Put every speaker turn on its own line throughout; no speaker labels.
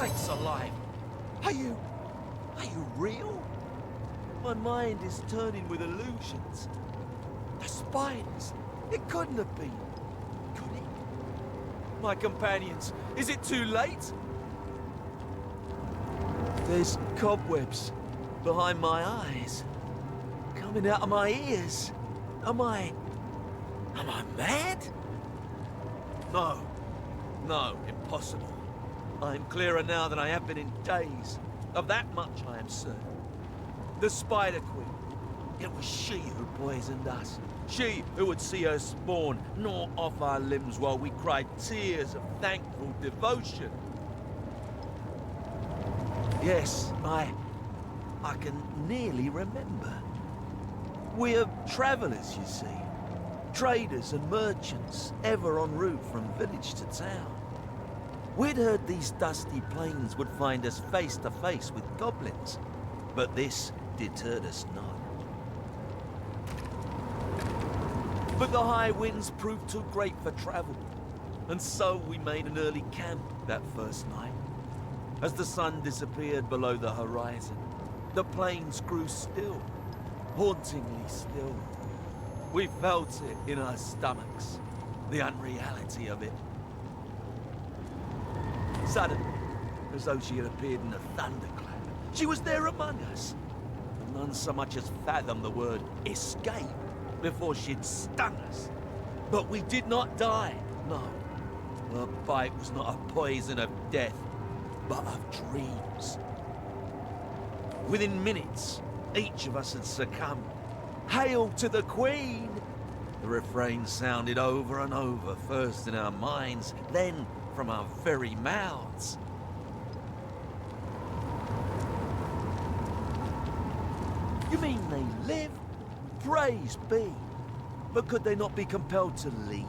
Sakes alive! Are you real? My mind is turning with illusions. The spiders, it couldn't have been, could it? My companions, is it too late? There's cobwebs behind my eyes, coming out of my ears. Am I mad? No, impossible. I'm clearer now than I have been in days. Of that much I am certain. The Spider Queen, it was she who poisoned us. She who would see her spawn gnaw off our limbs while we cried tears of thankful devotion. Yes, I can nearly remember. We're travelers, you see. Traders and merchants, ever en route from village to town. We'd heard these dusty plains would find us face to face with goblins, but this deterred us not. But the high winds proved too great for travel, and so we made an early camp that first night. As the sun disappeared below the horizon, the plains grew still, hauntingly still. We felt it in our stomachs, the unreality of it. Suddenly, as though she had appeared in a thunderclap, she was there among us. And none so much as fathomed the word escape before she'd stung us. But we did not die, no. Her bite was not a poison of death, but of dreams. Within minutes, each of us had succumbed. Hail to the Queen! The refrain sounded over and over, first in our minds, then from our very mouths. You mean they live? Praise be. But could they not be compelled to leave?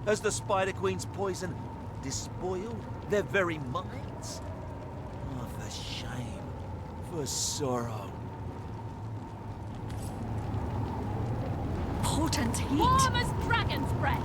As the Spider Queen's poison despoiled their very minds? Oh, for shame, for sorrow.
Potent heat.
Warm as dragon's breath.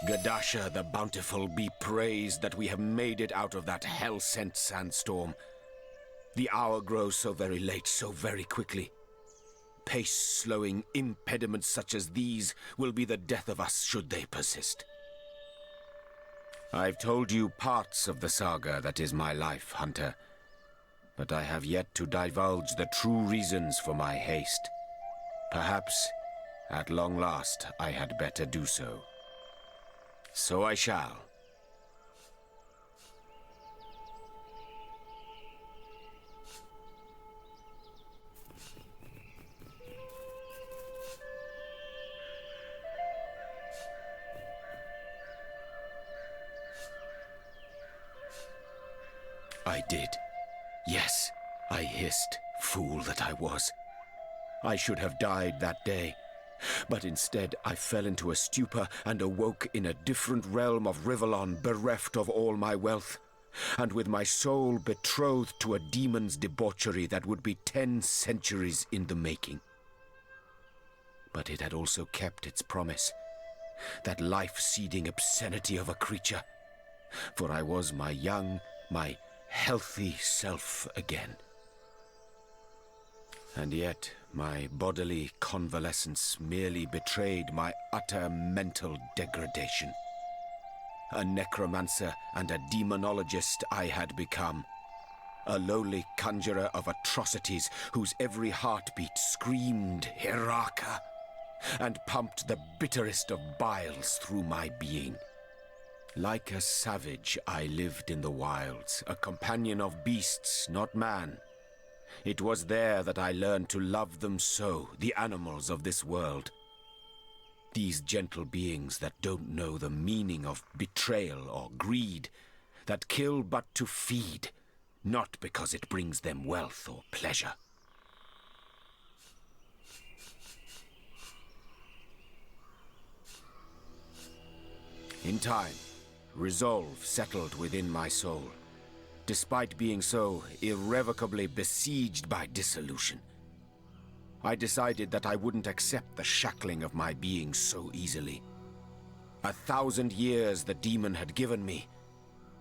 Gadasha the Bountiful be praised that we have made it out of that hell-sent sandstorm. The hour grows so very late, so very quickly. Pace-slowing impediments such as these will be the death of us should they persist. I've told you parts of the saga that is my life, Hunter. But I have yet to divulge the true reasons for my haste. Perhaps, at long last, I had better do so. So I shall. I did. Yes, I hissed, fool that I was. I should have died that day. But instead, I fell into a stupor and awoke in a different realm of Rivellon, bereft of all my wealth, and with my soul betrothed to a demon's debauchery that would be 10 centuries in the making. But it had also kept its promise, that life-seeding obscenity of a creature, for I was my young, my healthy self again. And yet, my bodily convalescence merely betrayed my utter mental degradation. A necromancer and a demonologist I had become. A lowly conjurer of atrocities whose every heartbeat screamed Hiraka and pumped the bitterest of biles through my being. Like a savage, I lived in the wilds, a companion of beasts, not man. It was there that I learned to love them so, the animals of this world. These gentle beings that don't know the meaning of betrayal or greed, that kill but to feed, not because it brings them wealth or pleasure. In time, resolve settled within my soul, despite being so irrevocably besieged by dissolution. I decided that I wouldn't accept the shackling of my being so easily. 1,000 years the demon had given me,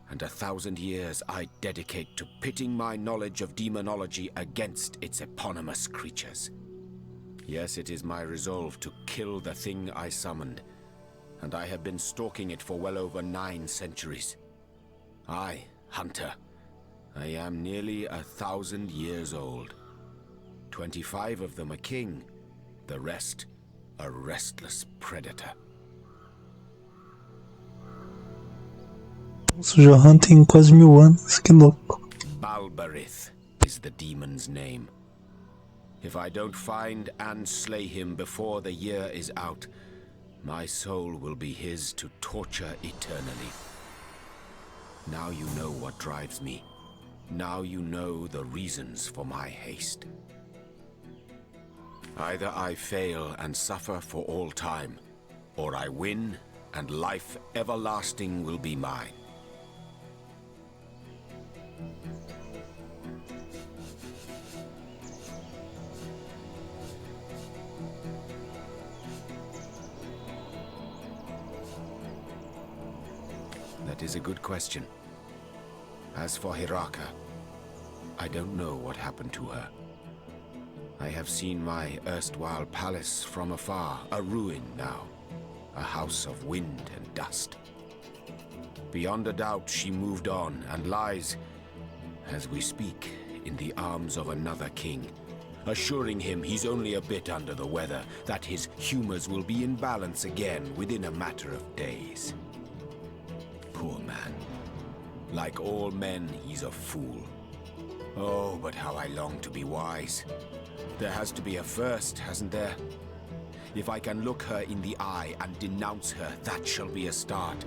and 1,000 years I'd dedicate to pitting my knowledge of demonology against its eponymous creatures. Yes, it is my resolve to kill the thing I summoned, and I have been stalking it for well over 9 centuries. I, Hunter, I am nearly 1,000 years old. 25 of them a king, the rest a restless predator.
Nossa, o Johan tem quase 1000 anos, que louco.
Balberith is the demon's name. If I don't find and slay him before the year is out, my soul will be his to torture eternally. Now you know what drives me. Now you know the reasons for my haste. Either I fail and suffer for all time, or I win and life everlasting will be mine. That is a good question. As for Hiraka, I don't know what happened to her. I have seen my erstwhile palace from afar, a ruin now, a house of wind and dust. Beyond a doubt, she moved on and lies, as we speak, in the arms of another king, assuring him he's only a bit under the weather, that his humors will be in balance again within a matter of days. Poor man. Like all men, he's a fool. Oh, but how I long to be wise. There has to be a first, hasn't there? If I can look her in the eye and denounce her, that shall be a start.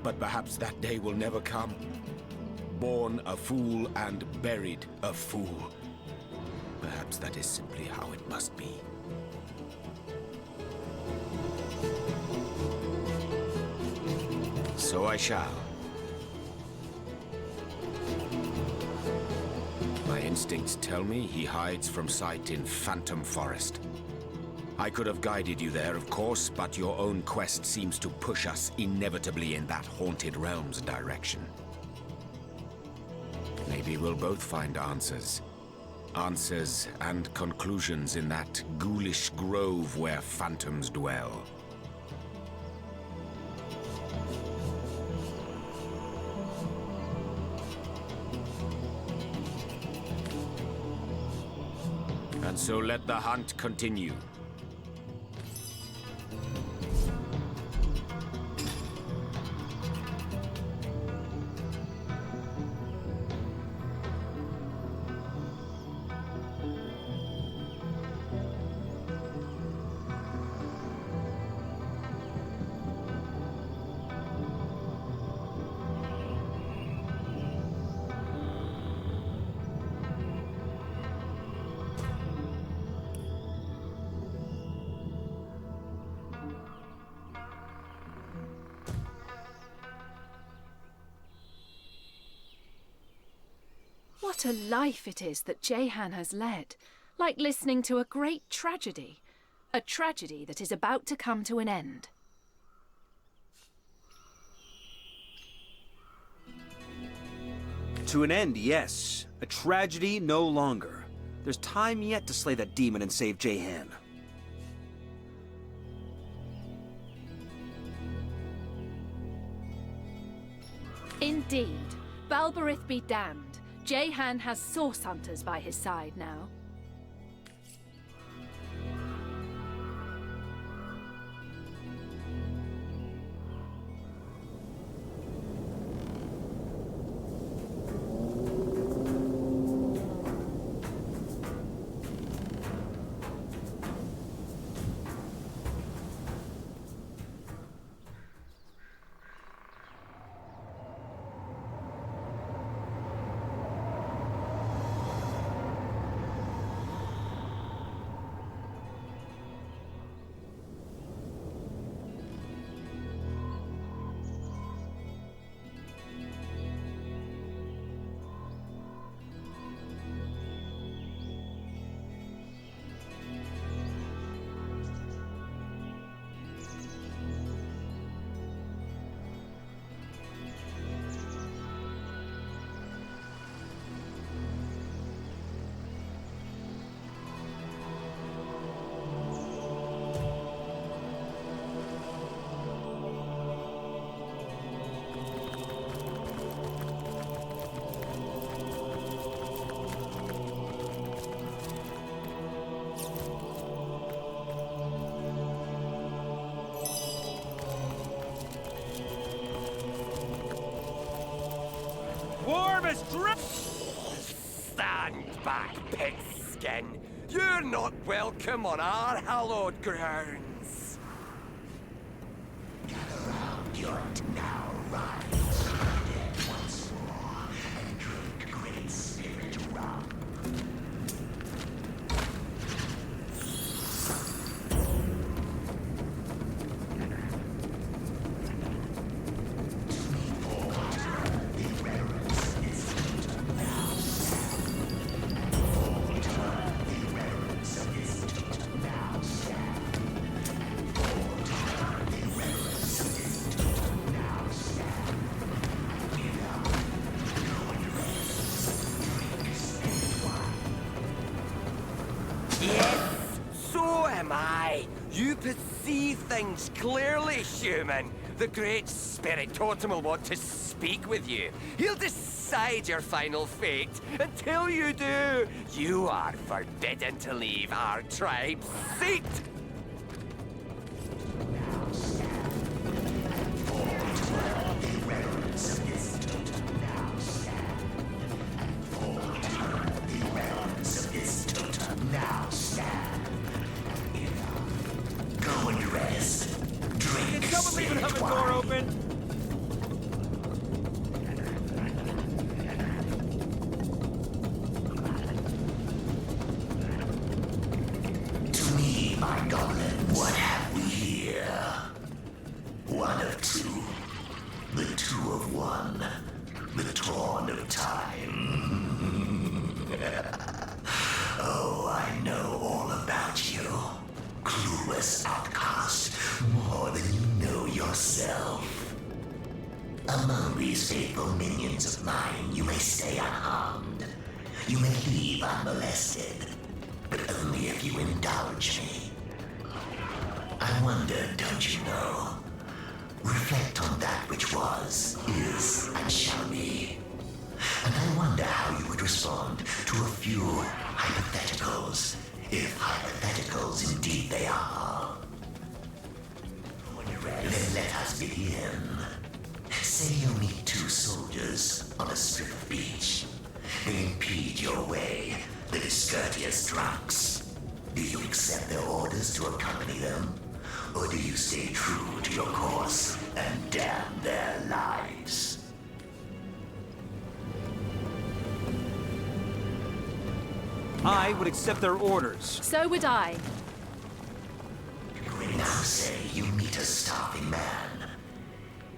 But perhaps that day will never come. Born a fool and buried a fool. Perhaps that is simply how it must be. So I shall. My instincts tell me he hides from sight in Phantom Forest. I could have guided you there, of course, but your own quest seems to push us inevitably in that haunted realm's direction. Maybe we'll both find answers. Answers and conclusions in that ghoulish grove where phantoms dwell. And so let the hunt continue.
What a life it is that Jehan has led, like listening to a great tragedy. A tragedy that is about to come to an end.
To an end, yes. A tragedy no longer. There's time yet to slay that demon and save Jehan.
Indeed. Balberith be damned. Jehan has source hunters by his side now.
Warmest drip!
Stand back, pigskin! You're not welcome on our hallowed grounds!
Gather round your now rise again once more and drink great spirit rum.
You perceive things clearly, human. The Great Spirit Totem will want to speak with you. He'll decide your final fate. Until you do, you are forbidden to leave our tribe's seat.
Oh, I know all about you. Clue Among these faithful minions of mine, you may stay unharmed. You may leave unmolested, but only if you indulge me. I wonder, don't you know? Reflect on that which was, is, and shall be. And I wonder how you would respond to a few hypotheticals, if hypotheticals indeed they are. Then let us begin. Say you meet two soldiers on a strip of beach. They impede your way, the discourteous drunks. Do you accept their orders to accompany them? Or do you stay true to your course and damn their lives?
I would accept their orders.
So would I.
Now say you meet a starving man.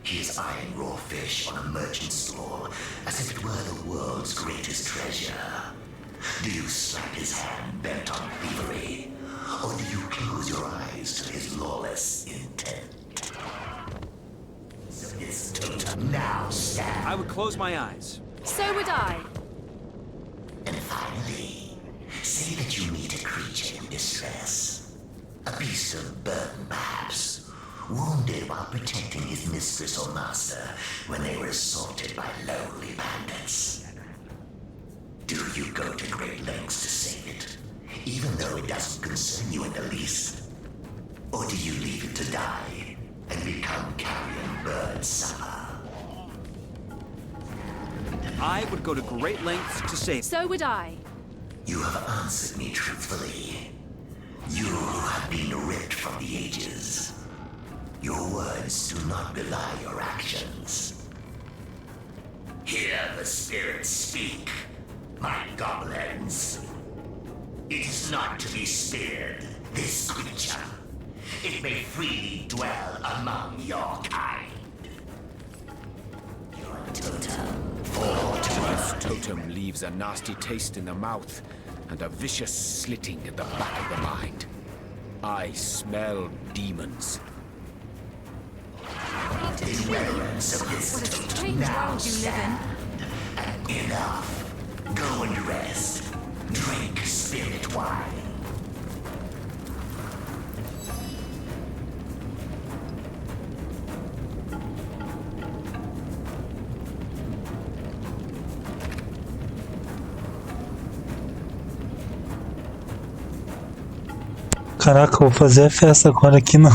He is eyeing raw fish on a merchant's stall as if it were the world's greatest treasure. Do you slap his hand bent on thievery? Or do you close your eyes to his lawless intent? So his totem now stand.
I would close my eyes.
So would I.
And finally, say that you meet a creature in distress. A beast of burden, perhaps, wounded while protecting his mistress or master when they were assaulted by lonely bandits. Do you go to great lengths to save it, even though it doesn't concern you in the least? Or do you leave it to die and become carrion bird supper?
I would go to great lengths to save.
So would I.
You have answered me truthfully. You who have been ripped from the ages. Your words do not belie your actions. Hear the spirits speak, my goblins. It is not to be speared, this creature. It may freely dwell among your kind. Your totem, fall to
This totem leaves a nasty taste in the mouth and a vicious slitting at the back of the mind. I smell demons.
the remnants of this
What a
totem
strange
now
world you live in.
stand. Enough. Go and rest. Drink spirit wine.
Caraca, eu vou fazer a festa agora aqui nas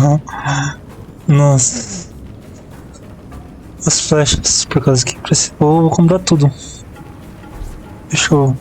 flechas, por causa que vou comprar tudo. Deixa eu...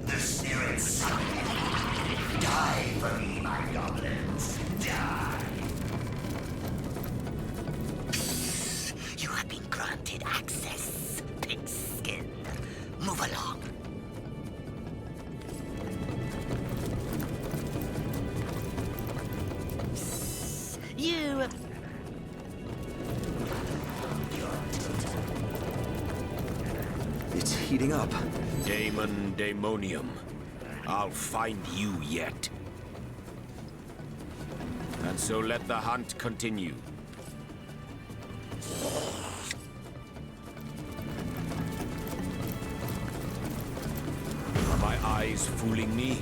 The spirits die for me, my goblins. Die. You have been granted access, pigskin. Move along. You...
It's heating up.
Daemon Daemonium. I'll find you yet. And so let the hunt continue. Are my eyes fooling me?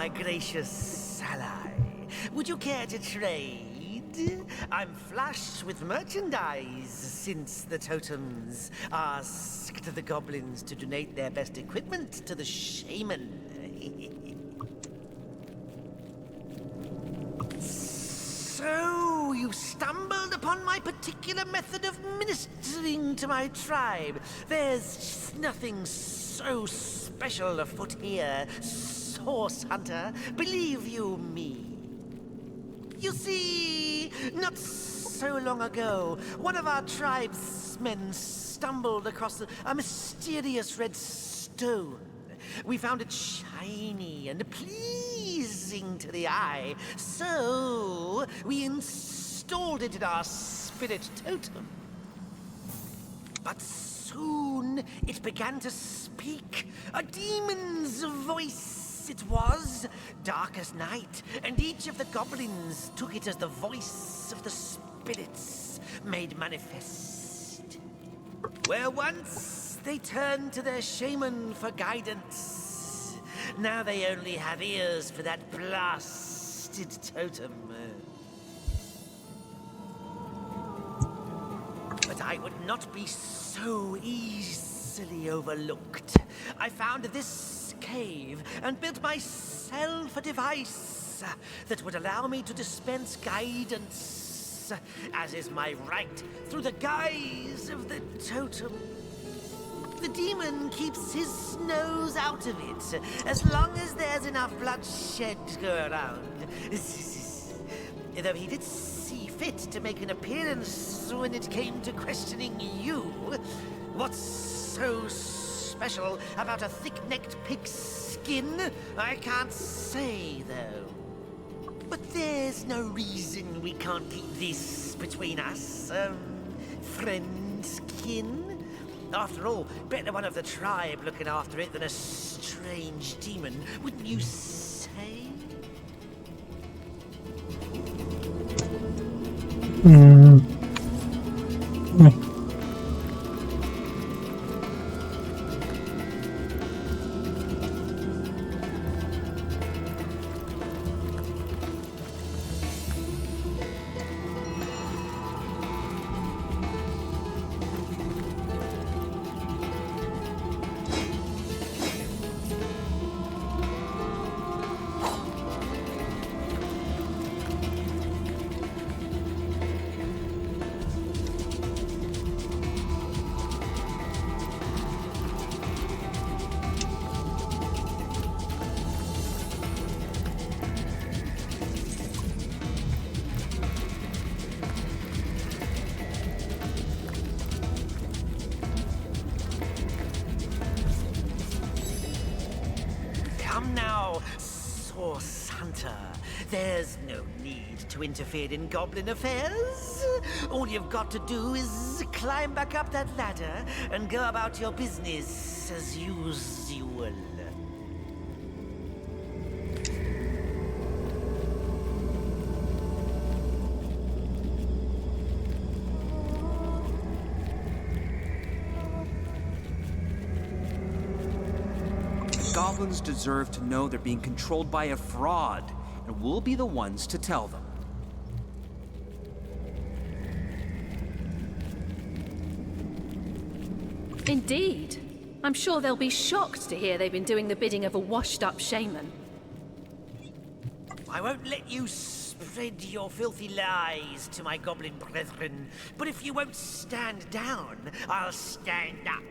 my gracious ally. Would you care to trade? I'm flush with merchandise since the totems asked the goblins to donate their best equipment to the shaman. So, you stumbled upon my particular method of ministering to my tribe. There's just nothing so special afoot here, source hunter. Believe you me. You see, not so long ago, one of our tribesmen stumbled across a mysterious red stone. We found it shiny and pleasing to the eye, so we installed it in our spirit totem. But soon it began to speak. A demon's voice it was, dark as night, and each of the goblins took it as the voice of the spirits made manifest. Where once they turned to their shaman for guidance, now they only have ears for that blasted totem. But I would not be so easily overlooked. I found this cave and built myself a device that would allow me to dispense guidance, as is my right, through the guise of the totem. The demon keeps his nose out of it, as long as there's enough bloodshed to go around. Though he did see fit to make an appearance when it came to questioning you. What's so special about a thick-necked pig's skin? I can't say, though. But there's no reason we can't keep this between us, friendskin. After all, better one of the tribe looking after it than a strange demon, wouldn't you say? Come now, Source Hunter. There's no need to interfere in goblin affairs. All you've got to do is climb back up that ladder and go about your business as usual.
Goblins deserve to know they're being controlled by a fraud, and we'll be the ones to tell them.
Indeed. I'm sure they'll be shocked to hear they've been doing the bidding of a washed-up shaman.
I won't let you spread your filthy lies to my goblin brethren, but if you won't stand down, I'll stand up.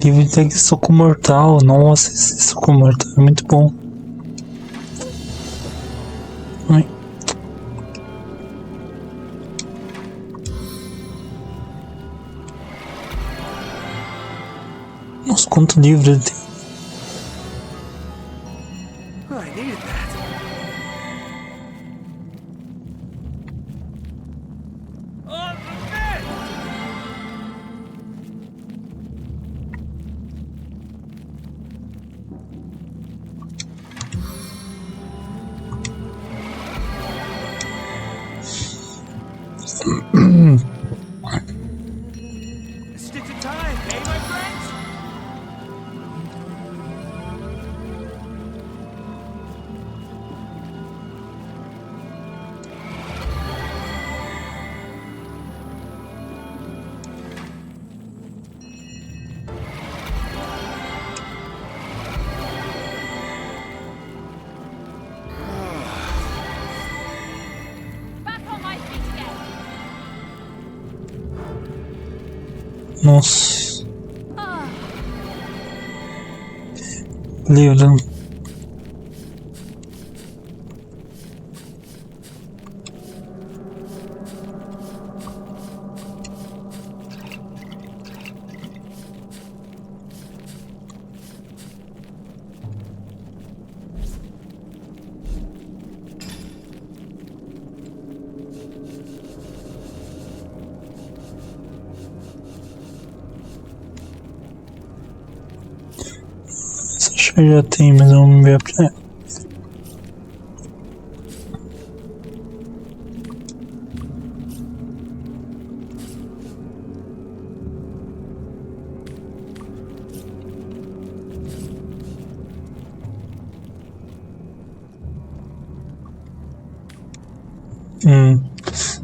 Divinity soco mortal. Nossa, esse soco mortal é muito bom. Ai. Nossa, quanto livro ele tem.
I needed that. On the net! Stick to time, eh, my friends?
Back on my feet again.
Nossa. Livro. Essa chave já tem, mas vamos ver pra ela.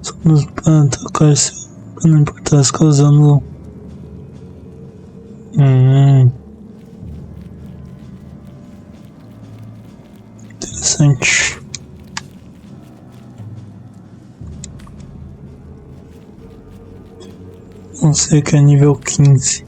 Só nos tocar se não importar as causando. Interessante. Não sei que é nível 15.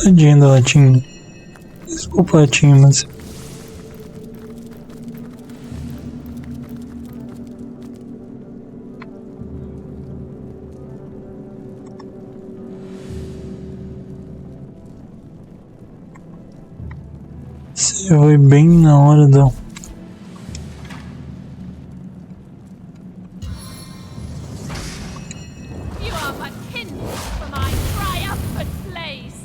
Tadinha da latinha. Desculpa, latinha, mas... Você foi bem na hora da...
You are but kindred for my triumphant blaze.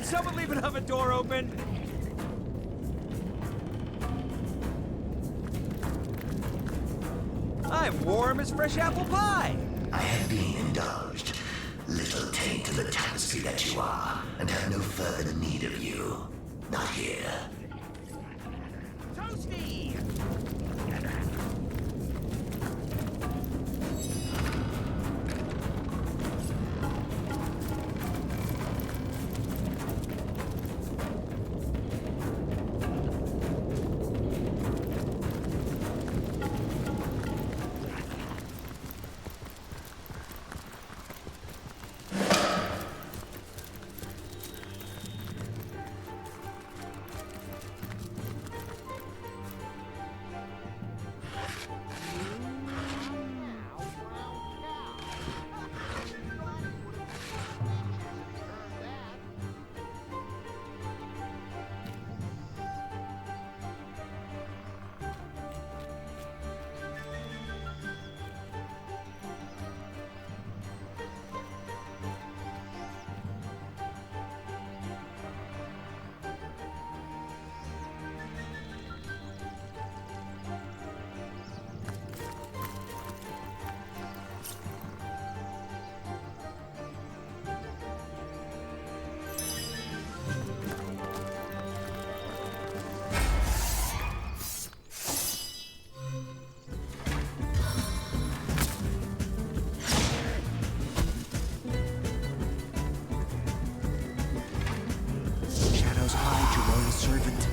someone leave another door open? I'm warm as fresh apple pie.
I have been indulged. Little taint to the tapestry that you are, and have no further need of you. Not here.
Toasty!
Servant.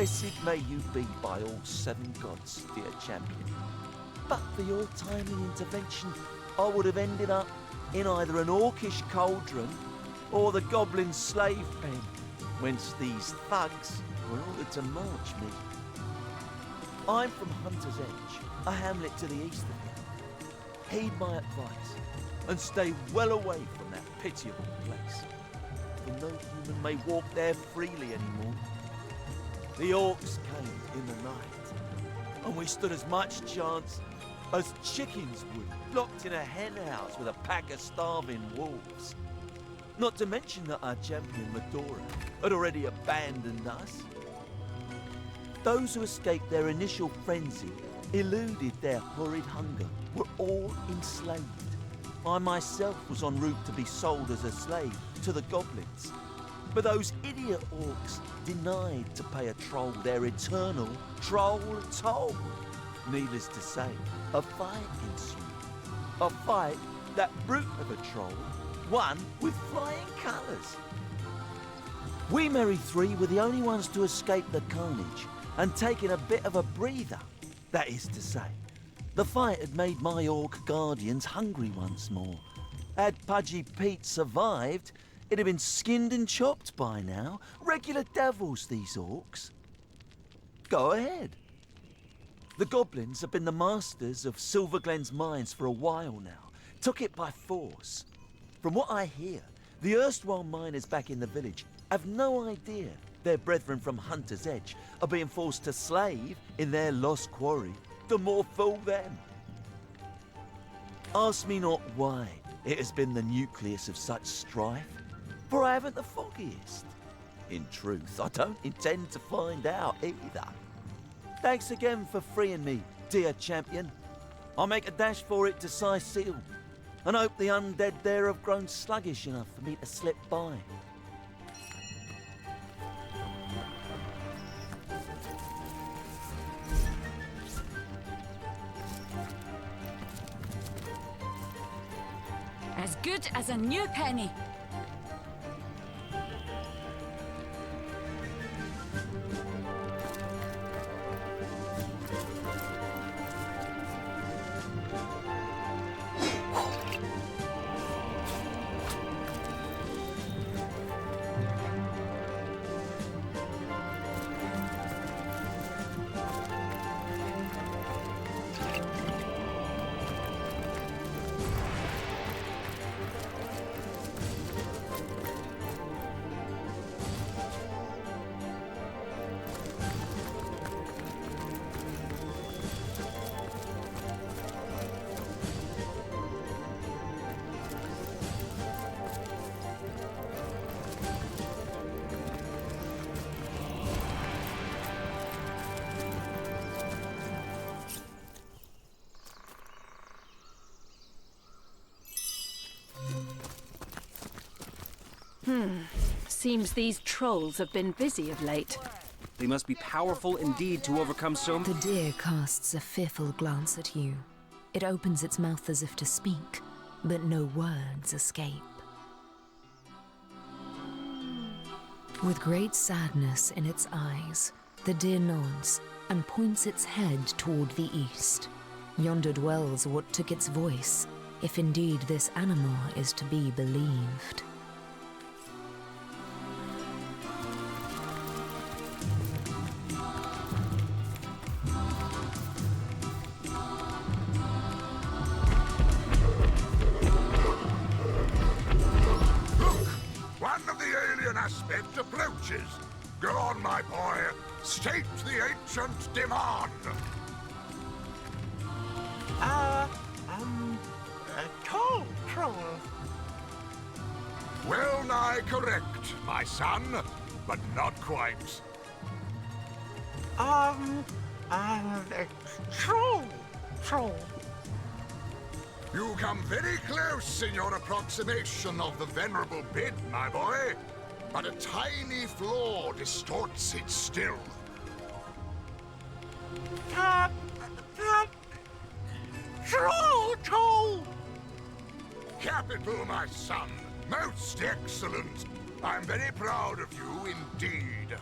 Blessed may you be by all seven gods, dear champion. But for your timely intervention, I would have ended up in either an orcish cauldron or the goblin slave pen, whence these thugs were ordered to march me. I'm from Hunter's Edge, a hamlet to the east of here. Heed my advice and stay well away from that pitiable place, for no human may walk there freely anymore. The orcs came in the night, and we stood as much chance as chickens would, locked in a hen house with a pack of starving wolves. Not to mention that our champion Medora had already abandoned us. Those who escaped their initial frenzy, eluded their horrid hunger, were all enslaved. I myself was en route to be sold as a slave to the goblins, but those idiot orcs denied to pay a troll their eternal troll toll. Needless to say, a fight ensued. A fight that brute of a troll won with flying colours. We merry three were the only ones to escape the carnage and taking a bit of a breather, that is to say. The fight had made my orc guardians hungry once more. Had Pudgy Pete survived, it'd have been skinned and chopped by now. Regular devils, these orcs. Go ahead. The goblins have been the masters of Silverglen's mines for a while now. Took it by force. From what I hear, the erstwhile miners back in the village have no idea their brethren from Hunter's Edge are being forced to slave in their lost quarry. The more fool them. Ask me not why it has been the nucleus of such strife, for I haven't the foggiest. In truth, I don't intend to find out either. Thanks again for freeing me, dear champion. I'll make a dash for it to Size Seal, and hope the undead there have grown sluggish enough for me to slip by.
As good as a new penny.
Seems these trolls have been busy of late.
They must be powerful indeed to overcome so
The deer casts a fearful glance at you. It opens its mouth as if to speak, but no words escape. With great sadness in its eyes, the deer nods and points its head toward the east. Yonder dwells what took its voice, if indeed this animal is to be believed.
Aspect approaches. Go on, my boy. State the ancient demand.
Troll.
Well nigh correct, my son, but not quite.
Troll.
You come very close in your approximation of the venerable bid, my boy. But a tiny flaw distorts it still.
Troll!
Capital, my son. Most excellent. I'm very proud of you indeed.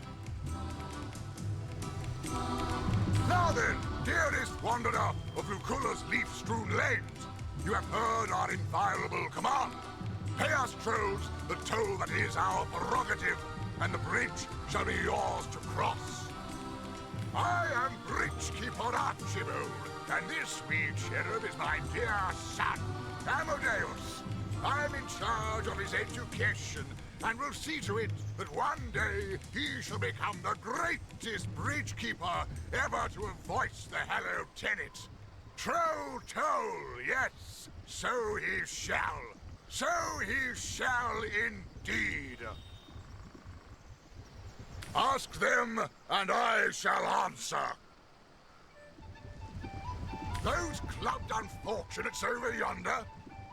Now then, dearest wanderer of Lucula's leaf-strewn lanes, you have heard our inviolable command. Pay us, trolls, the toll that is our prerogative, and the bridge shall be yours to cross. I am Bridgekeeper Archibald, and this wee cherub is my dear son, Amadeus. I am in charge of his education, and will see to it that one day he shall become the greatest bridgekeeper ever to have voiced the hallowed tenet. Troll toll, yes, so he shall. So he shall indeed. Ask them, and I shall answer. Those clubbed unfortunates over yonder,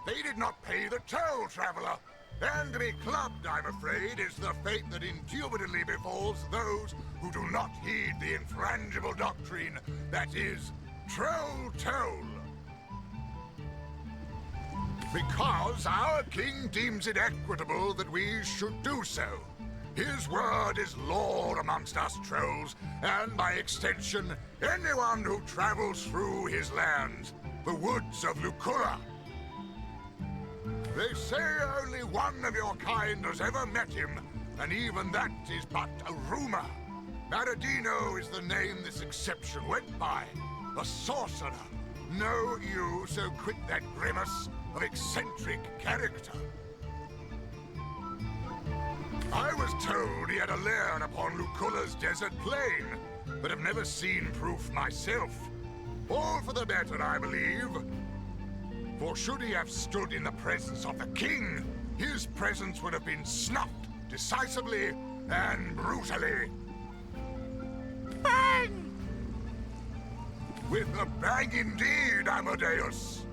they did not pay the toll, traveler. And to be clubbed, I'm afraid, is the fate that indubitably befalls those who do not heed the infrangible doctrine that is troll toll. Because our king deems it equitable that we should do so. His word is law amongst us trolls, and by extension, anyone who travels through his lands, the woods of Lucula. They say only one of your kind has ever met him, and even that is but a rumor. Maradino is the name this exception went by, a sorcerer. Know you, so quit that grimace of eccentric character. I was told he had a lair upon Lucula's desert plain, but have never seen proof myself. All for the better, I believe. For should he have stood in the presence of the king, his presence would have been snuffed decisively and brutally. Bang! With a bang indeed, Amadeus.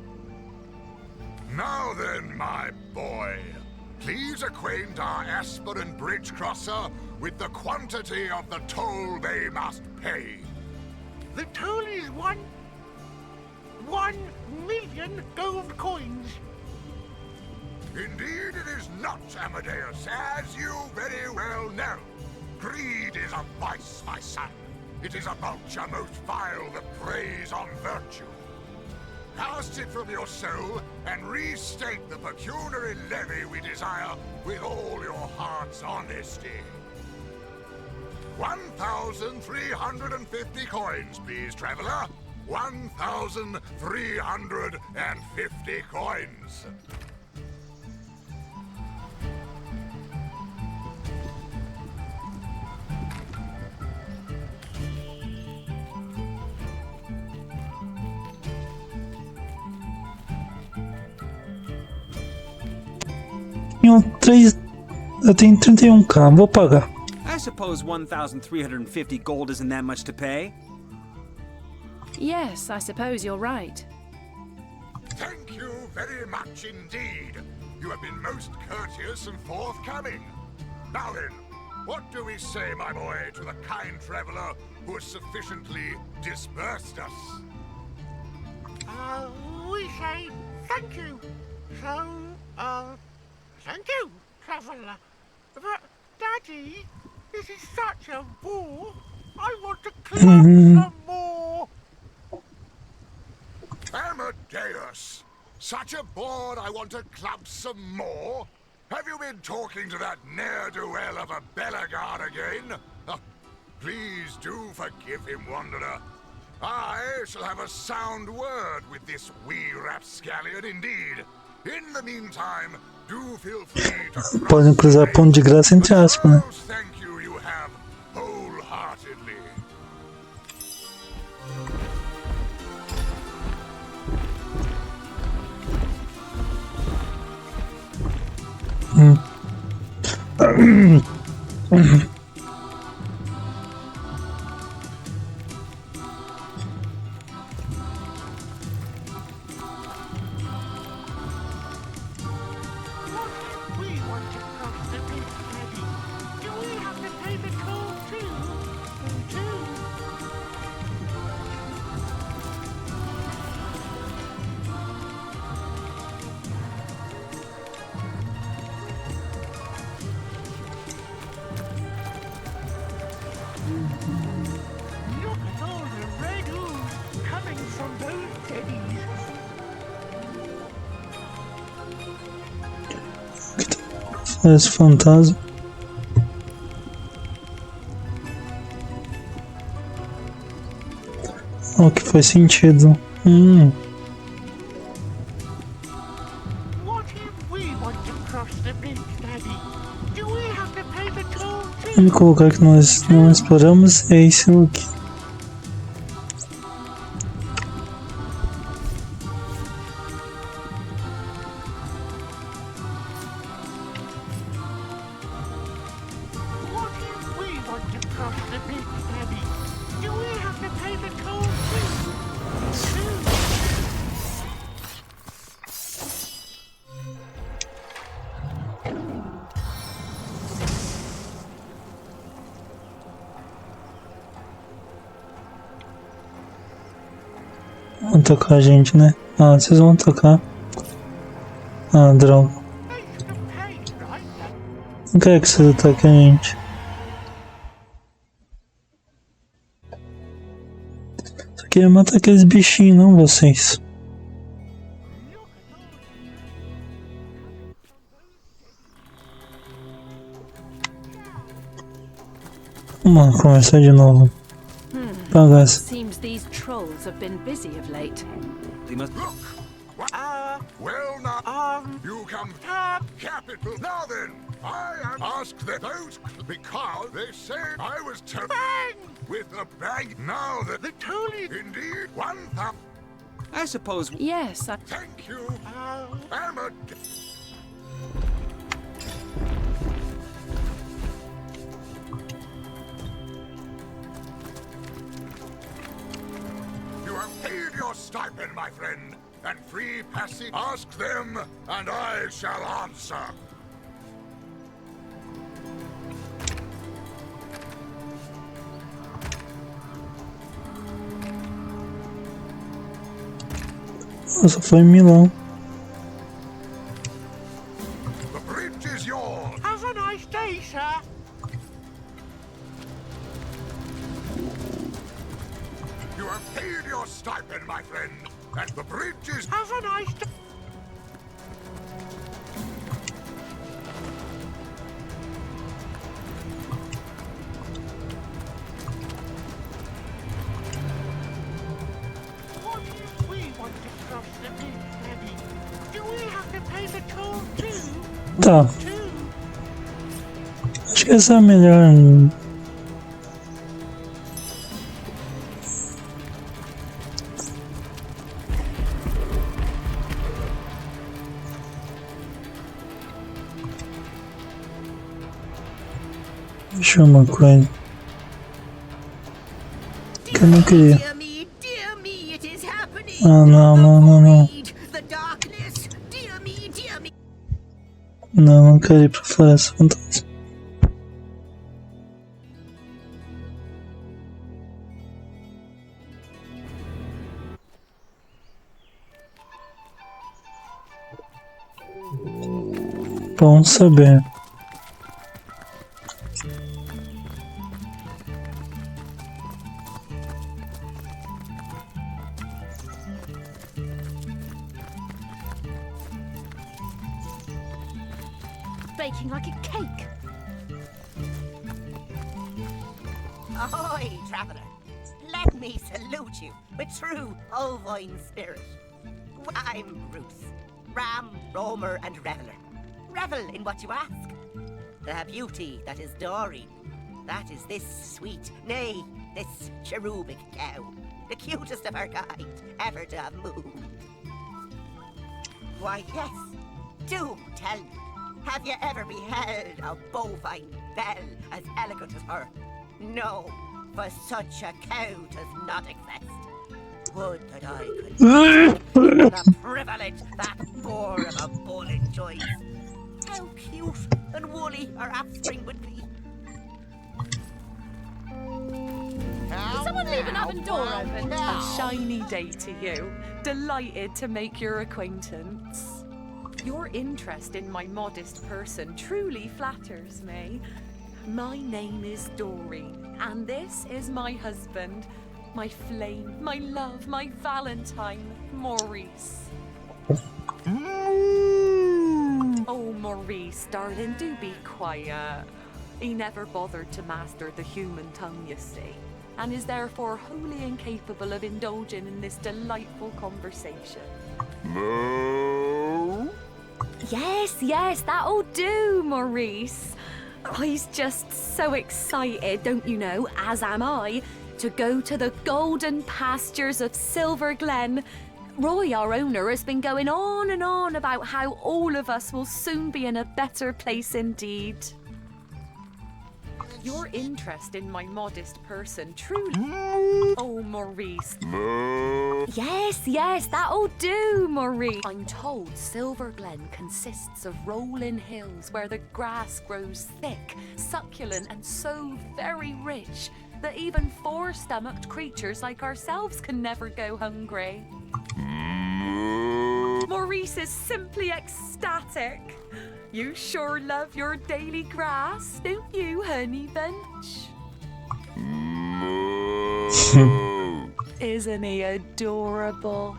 Now then, my boy, please acquaint our aspirant bridge crosser with the quantity of the toll they must pay.
The toll is 1,000,000 gold coins.
Indeed it is not, Amadeus, as you very well know. Greed is a vice, my son. It is a vulture most vile that preys on virtue. Cast it from your soul and restate the pecuniary levy we desire with all your heart's honesty. 1,350 coins, please, traveler. 1,350 coins.
Eu tenho 31k, vou pagar.
I suppose 1,350 gold isn't that much to pay?
Yes, I suppose you're right.
Thank you very much indeed. You have been most courteous and forthcoming. Now then, what do we say, my boy, to the kind traveler who has sufficiently disbursed us?
We say thank you. So, thank you, traveler. But, Daddy, this is such a bore. I want to club some more.
Amadeus! Such a bore I want to club some more? Have you been talking to that ne'er-do-well of a Belagard again? Please do forgive him, Wanderer. I shall have a sound word with this wee rapscallion indeed. In the meantime, do feel free to
Podem cruzar ponto de graça entre aspas, né?
thank you you have wholeheartedly.
We want to cross the bridge, Daddy. Do we have to pay the toll too?
Parece fantasma. O que faz sentido. O único lugar que nós não exploramos é esse aqui. Vão tocar a gente, né? Ah, vocês vão tocar. Ah, droga. Não quero que vocês ataquem a gente. Só queria matar aqueles bichinhos, não vocês. Vamos conversar de novo. Bagaça.
Seems these trolls have been busy of late.
They must
Look! What? Well, now, you come capital. Now then, I am asked the vote because they said I was with a bang. Now that the toll is indeed 1,000.
I suppose.
Yes,
Thank you. I'm a. You have paid your stipend, my friend, and free passage. Ask them, and I shall answer.
Nossa, foi em Milão.
The bridge is yours.
Have a nice day, sir.
You have paid your stipend, my friend, and the bridge is.
Have a nice day. What if we want to cross the bridge, Daddy? Do we have to pay the toll too?
Tá. Acho que essa é a melhor. Deixa uma coisa que eu não queria. Ah, não. Não quero ir pra floresta fantasma. Bom saber.
Baking like a cake.
Ahoy, traveller! Let me salute you with true ovine spirit. I'm Bruce, ram, roamer, and reveller. Revel in what you ask. The beauty that is Doreen, that is this sweet, nay, this cherubic cow, the cutest of her kind ever to have moved. Why, yes, do tell me, have you ever beheld a bovine belle as elegant as her? No, for such a cow does not exist. Would that I could the privilege that boar of a bull enjoys. How cute and woolly our offspring would be.
Did someone leave an oven door open?
A shiny day to you. Delighted to make your acquaintance. Your interest in my modest person truly flatters me. My name is Doreen, and this is my husband, my flame, my love, my Valentine, Maurice. Oh, Maurice, darling, do be quiet. He never bothered to master the human tongue, you see, and is therefore wholly incapable of indulging in this delightful conversation.
No.
Yes, that'll do, Maurice. He's just so excited, don't you know, as am I, to go to the golden pastures of Silver Glen. Roy, our owner, has been going on and on about how all of us will soon be in a better place indeed. Your interest in my modest person truly... Oh, Maurice. Yes, that'll do, Maurice. I'm told Silver Glen consists of rolling hills where the grass grows thick, succulent, and so very rich that even four-stomached creatures like ourselves can never go hungry. Maurice is simply ecstatic. You sure love your daily grass, don't you, honey bunch? Isn't he adorable?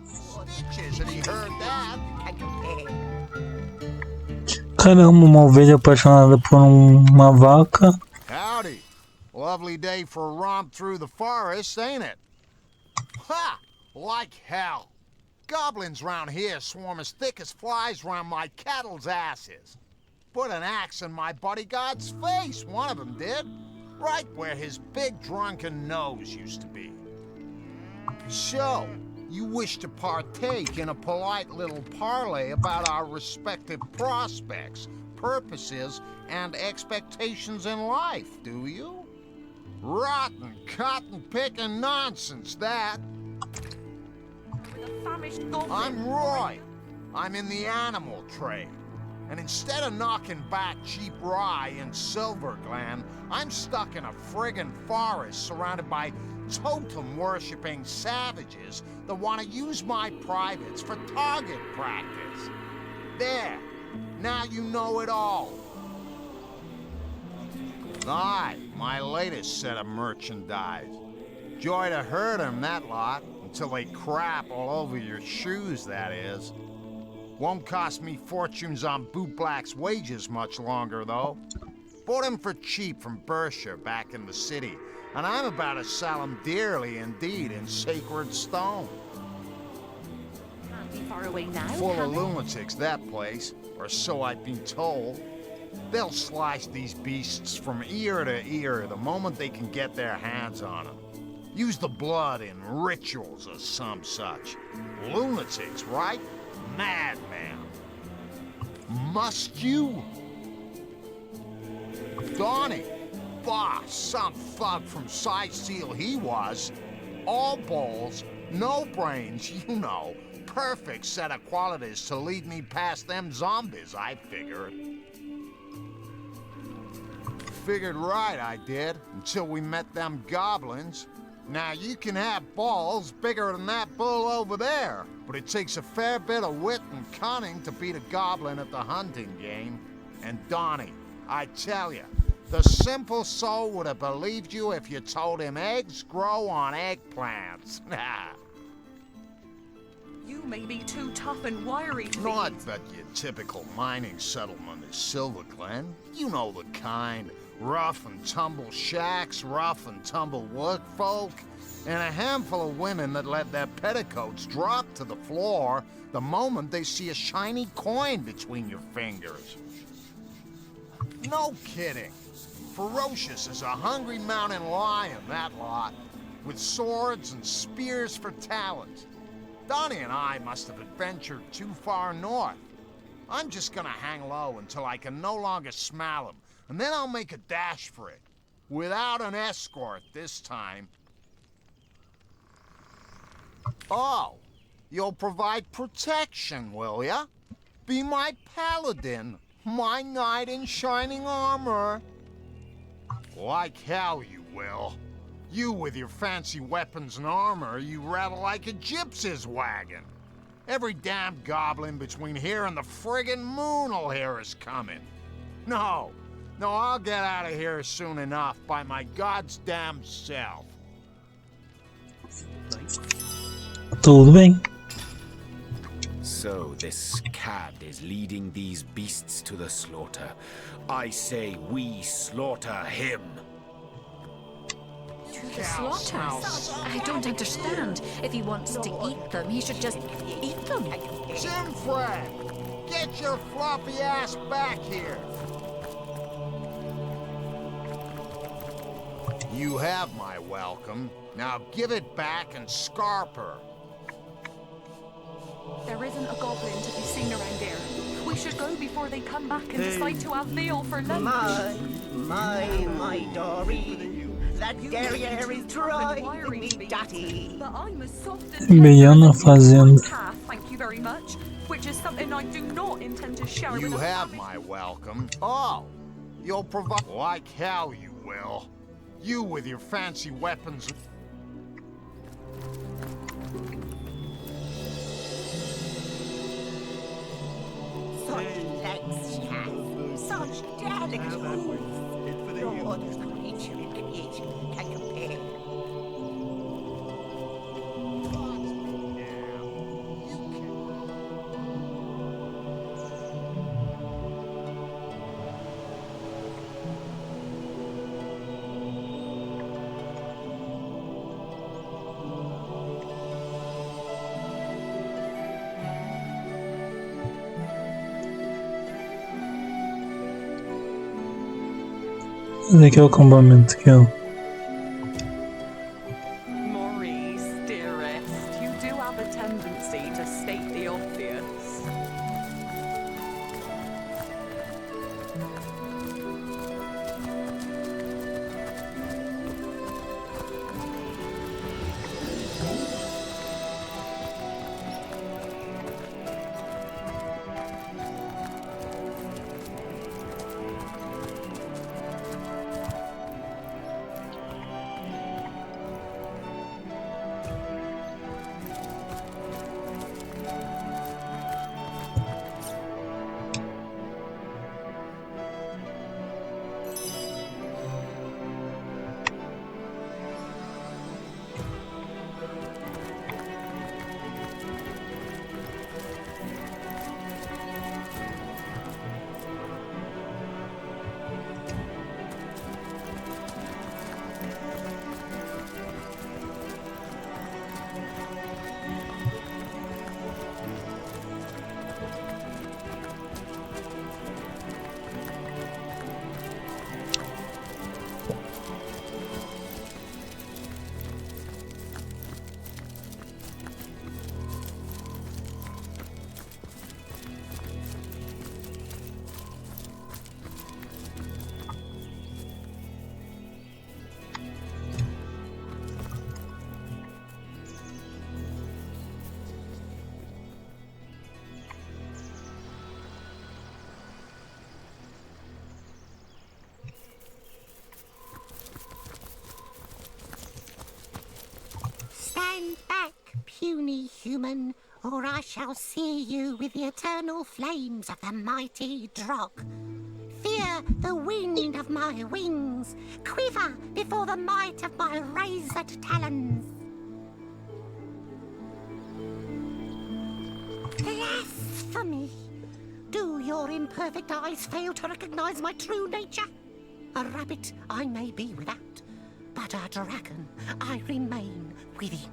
Stitches, and he heard that. Can't compare.
Caramba, uma ovelha apaixonada por uma vaca.
Howdy. Lovely day for a romp through the forest, ain't it? Ha! Like hell. Goblins round here swarm as thick as flies round my cattle's asses. Put an axe in my bodyguard's face, one of them did. Right where his big drunken nose used to be. So, you wish to partake in a polite little parley about our respective prospects, purposes, and expectations in life, do you? Rotten, cotton-picking nonsense, that. I'm Roy. I'm in the animal trade. And instead of knocking back cheap rye in Silver Glen, I'm stuck in a friggin' forest surrounded by totem-worshipping savages that want to use my privates for target practice. There. Now you know it all. Aye, my latest set of merchandise. Joy to herd 'em, that lot. Until they crap all over your shoes, that is. Won't cost me fortunes on bootblack's wages much longer, though. Bought 'em for cheap from Berkshire back in the city, and I'm about to sell 'em dearly indeed in sacred stone.
Can't be far away now,
Full of lunatics, that place, or so I've been told. They'll slice these beasts from ear to ear the moment they can get their hands on them. Use the blood in rituals or some such. Lunatics, right? Madman. Must you? Donnie. Bah, some thug from Seal he was. All balls, no brains, you know. Perfect set of qualities to lead me past them zombies, I figured. Figured right, I did, until we met them goblins. Now, you can have balls bigger than that bull over there, but it takes a fair bit of wit and cunning to beat a goblin at the hunting game. And Donnie, I tell you, the simple soul would have believed you if you told him eggs grow on eggplants.
You may be too tough and wiry to
Not that your typical mining settlement is Silver Glen. You know the kind. Rough and tumble shacks, rough and tumble workfolk, and a handful of women that let their petticoats drop to the floor the moment they see a shiny coin between your fingers. No kidding. Ferocious as a hungry mountain lion, that lot, with swords and spears for talent. Donnie and I must have adventured too far north. I'm just gonna hang low until I can no longer smell him, and then I'll make a dash for it. Without an escort this time. Oh, you'll provide protection, will ya? Be my paladin, my knight in shining armor. Like hell you will. You with your fancy weapons and armor, you rattle like a gypsy's wagon. Every damn goblin between here and the friggin' moon'll hear us coming. No, I'll get out of here soon enough by my God's damn self.
Tudo bem.
So This cad is leading these beasts to the slaughter. I say we slaughter him.
To the slaughter? I don't understand. If he wants to eat them, he should just eat them.
Jimfred, get your floppy ass back here. You have my welcome. Now give it back and scarp her.
There isn't a goblin to be seen around here. We should go before they come back and decide to have meal for lunch.
My Dory. That derriere is driving me datty.
But I'm as soft and
Meia na fazenda.
thank you very much, which is something I do not intend to share with
You
a
have
family.
my welcome. Oh, you'll provide... Like hell you will. You with your fancy weapons.
Such legs she has. Such delicate hooves. No other creature in creation can compare.
Esse aqui é o acampamento aqui, ó.
Maurice, dearest, you do have a tendency to state the obvious.
Stand back, puny human, or I shall sear you with the eternal flames of the mighty Drog. Fear the wind of my wings, quiver before the might of my razored talons. Blasphemy! Do your imperfect eyes fail to recognize my true nature? A rabbit I may be without, but a dragon I remain within.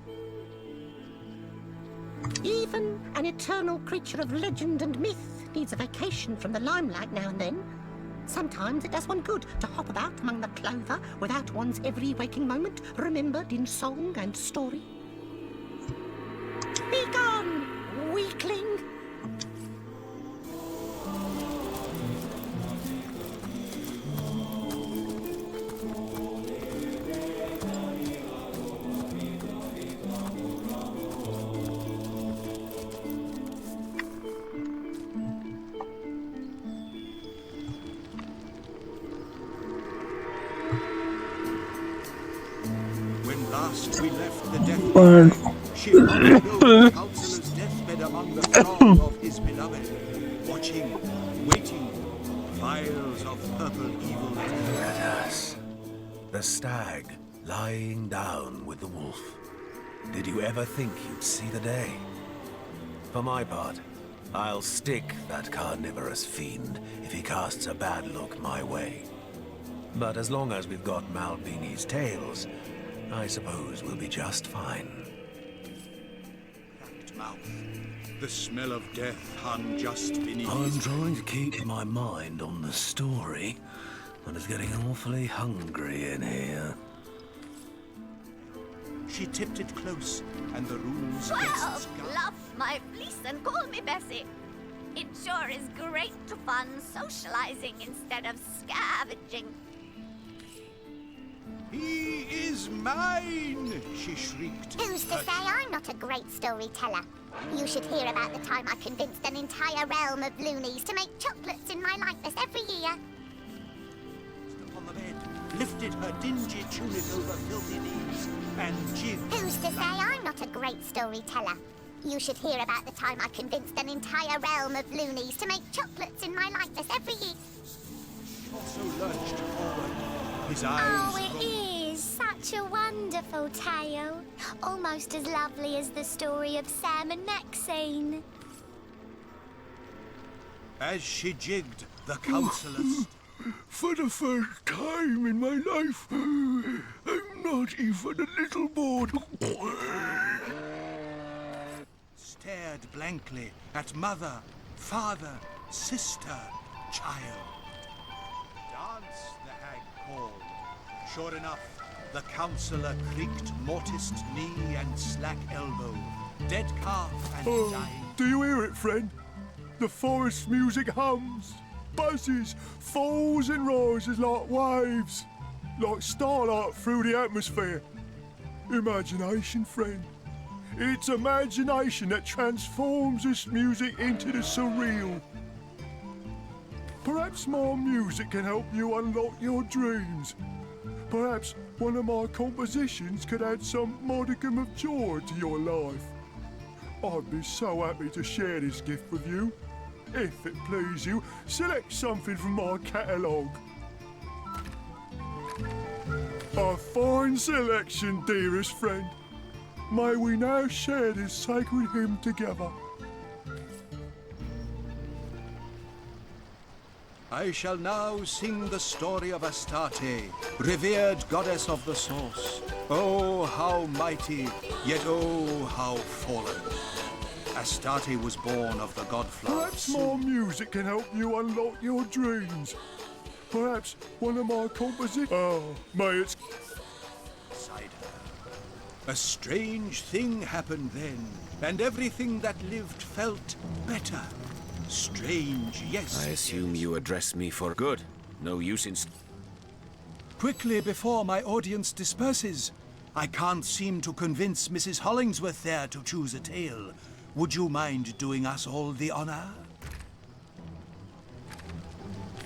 Even an eternal creature of legend and myth needs a vacation from the limelight now and then. Sometimes it does one good to hop about among the clover without one's every waking moment remembered in song and story. Be gone, weakling!
Last we left the death she followed the counselor's deathbed among the throng of his beloved, watching, waiting, vials of purple evil.
Look at us. The stag lying down with the wolf. Did you ever think you'd see the day? For my part, I'll stick that carnivorous fiend if he casts a bad look my way. But as long as we've got Malbini's tails, I suppose we'll be just fine.
Cracked mouth. The smell of death hung just beneath
I'm
his
trying to keep my mind on the story, but it's getting awfully hungry in here.
She tipped it close, and the room's
Well,
guests
fluff my fleece and call me Bessie. It sure is great fun socializing instead of scavenging.
He is mine, she shrieked.
Who's to say I'm not a great storyteller? You should hear about the time I convinced an entire realm of loonies to make chocolates in my likeness every year.
On the bed, lifted her dingy tunic over filthy knees, and jigged.
Who's to say I'm not a great storyteller? You should hear about the time I convinced an entire realm of loonies to make chocolates in my likeness every year.
Also lurched forward, his eyes.
Oh, it is such a wonderful tale. Almost as lovely as the story of Sam and Maxine.
As she jigged, the councillors.
For the first time in my life, I'm not even a little bored.
Stared blankly at mother, father, sister, child. Dance, the hag called. Sure enough, the councillor creaked mortised knee and slack elbow, dead calf and dying.
Do you hear it, friend? The forest music hums, buzzes, falls and rises like waves, like starlight through the atmosphere. Imagination, friend. It's imagination that transforms this music into the surreal. Perhaps my music can help you unlock your dreams. Perhaps one of my compositions could add some modicum of joy to your life. I'd be so happy to share this gift with you. If it please you, select something from my catalogue. A fine selection, dearest friend. May we now share this sacred hymn together.
I shall now sing the story of Astarte, revered goddess of the source. Oh, how mighty, yet oh, how fallen. Astarte was born of the god flower.
Perhaps my music can help you unlock your dreams. Perhaps one of my compositions. Oh, may it's.
Beside her. A strange thing happened then, and everything that lived felt better. Strange, yes.
I assume you address me for good. No use in...
Quickly, before my audience disperses. I can't seem to convince Mrs. Hollingsworth there to choose a tale. Would you mind doing us all the honor?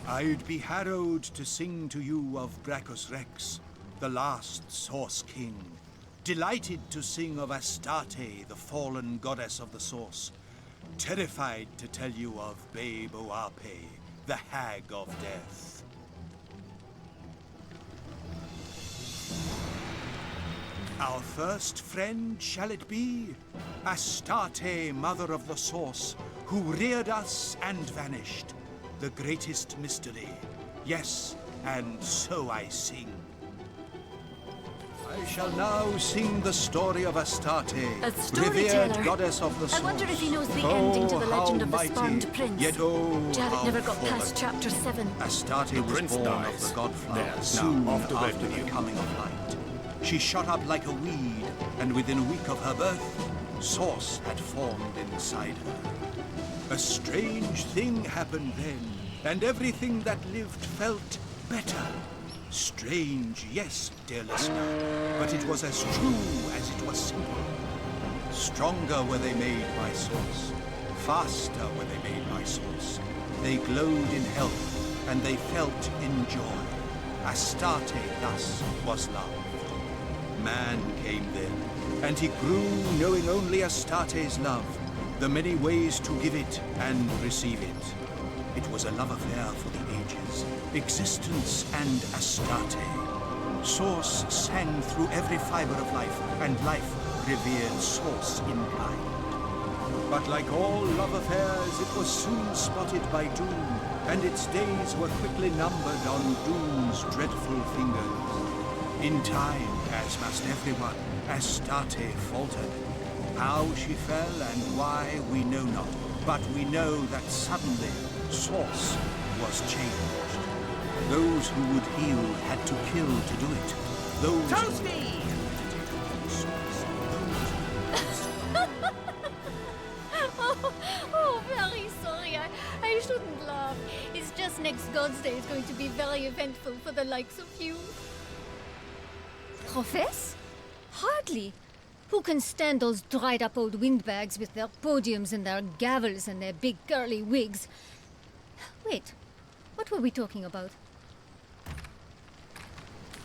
I'd be harrowed to sing to you of Brachus Rex, the last Source King. Delighted to sing of Astarte, the fallen goddess of the source. Terrified to tell you of Babe Oape, the hag of death. Our first friend, shall it be? Astarte, mother of the source, who reared us and vanished. The greatest mystery. Yes, and so I sing. I shall now sing the story of Astarte,
A
revered
storyteller.
goddess of the source.
I wonder if he knows the ending to the legend of the
mighty,
spurned prince.
Yet oh,
Jared
how
never got
fallen.
past chapter 7.
Astarte
The
was
prince
born
dies.
of the god flower
There,
soon
now, off to bed
after
with you.
the coming of light. She shot up like a weed, and within a week of her birth, source had formed inside her. A strange thing happened then, and everything that lived felt better. Strange, yes, dear listener, but it was as true as it was simple. Stronger were they made by source. Faster were they made by source. They glowed in health, and they felt in joy. Astarte thus was loved. Man came then, and he grew knowing only Astarte's love, the many ways to give it and receive it. It was a love affair for the ages, existence and Astarte. Source sang through every fiber of life, and life revered source in kind. But like all love affairs, it was soon spotted by doom, and its days were quickly numbered on doom's dreadful fingers. In time, as must everyone, Astarte faltered. How she fell and why we know not, but we know that suddenly Source was changed. Those who would heal had to kill to do it. Those
Toasty!
Oh, very sorry. I shouldn't laugh. It's just next God's Day is going to be very eventful for the likes of you. Profess? Hardly. Who can stand those dried-up old windbags with their podiums and their gavels and their big curly wigs? Wait, what were we talking about?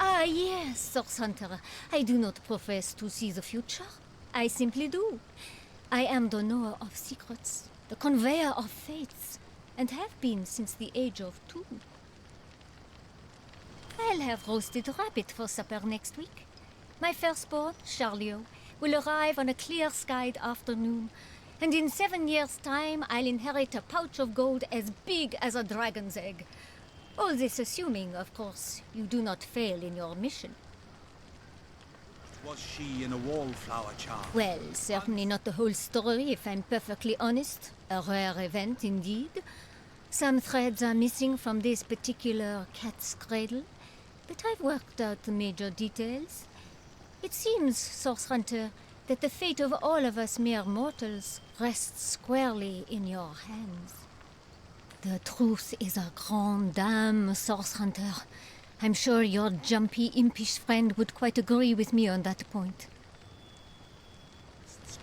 Ah, yes, Source Hunter. I do not profess to see the future. I simply do. I am the knower of secrets, the conveyor of fates, and have been since the age of 2. I'll have roasted rabbit for supper next week. My firstborn, Charlio, will arrive on a clear-skied afternoon, and in 7 years' time I'll inherit a pouch of gold as big as a dragon's egg. All this assuming, of course, you do not fail in your mission.
was she in a wallflower charm?
Well, certainly not the whole story, if I'm perfectly honest. A rare event indeed. Some threads are missing from this particular cat's cradle, but I've worked out the major details. It seems, Source Hunter, that the fate of all of us mere mortals rests squarely in your hands. The truth is a grande dame, Source Hunter. I'm sure your jumpy, impish friend would quite agree with me on that point.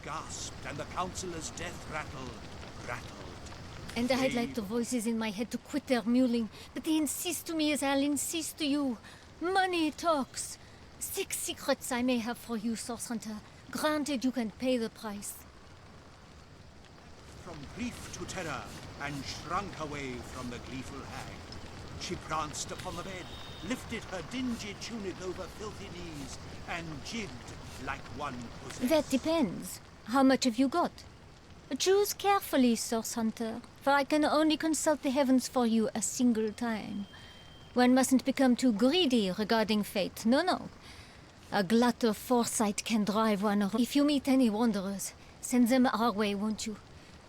Gasped, and the councillor's death rattled.
And I'd like the voices in my head to quit their mewling, but they insist to me as I'll insist to you. Money talks. 6 secrets I may have for you, Source Hunter. Granted you can pay the price.
From grief to terror, and shrunk away from the gleeful hag. She pranced upon the bed, lifted her dingy tunic over filthy knees, and jigged like one possessed.
That depends. How much have you got? Choose carefully, Source Hunter, for I can only consult the heavens for you a single time. One mustn't become too greedy regarding fate. No. A glut of foresight can drive one. If you meet any wanderers, send them our way, won't you?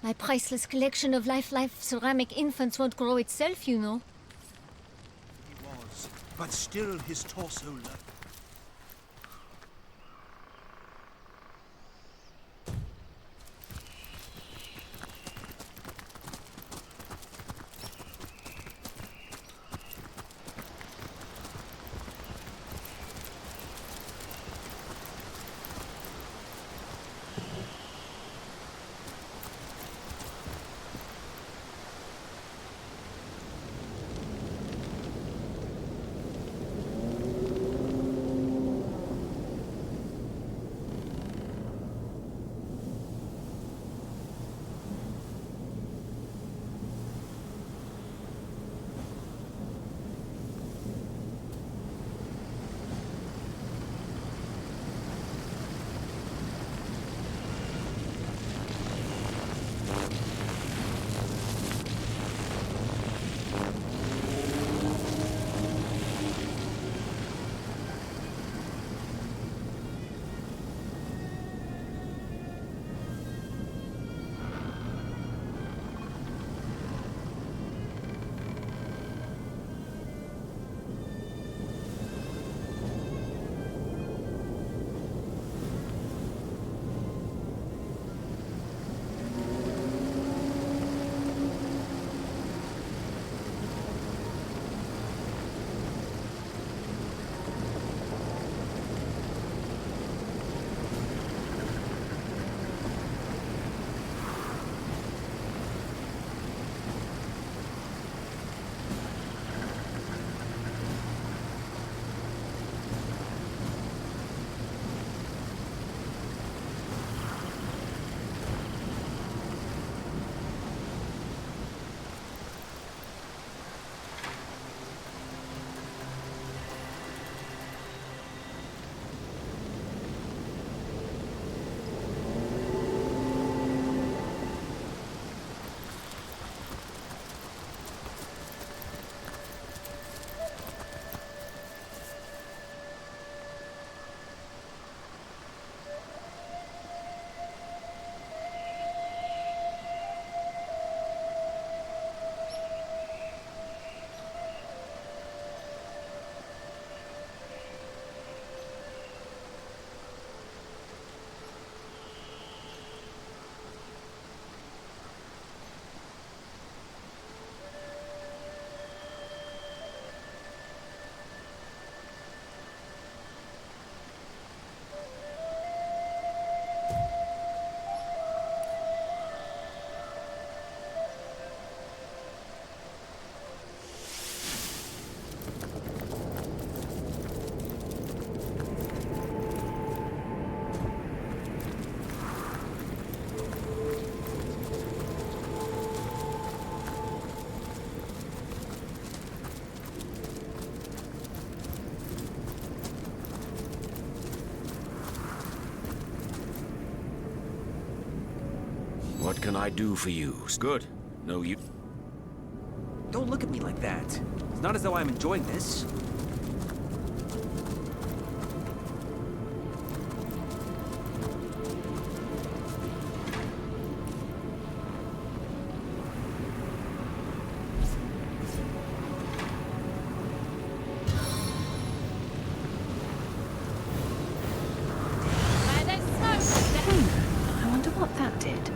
My priceless collection of life ceramic infants won't grow itself, you know.
He was, but still his torso lurked.
What can I do for you? Good. No, you...
Don't look at me like that. It's not as though I'm enjoying this.
I wonder what that did.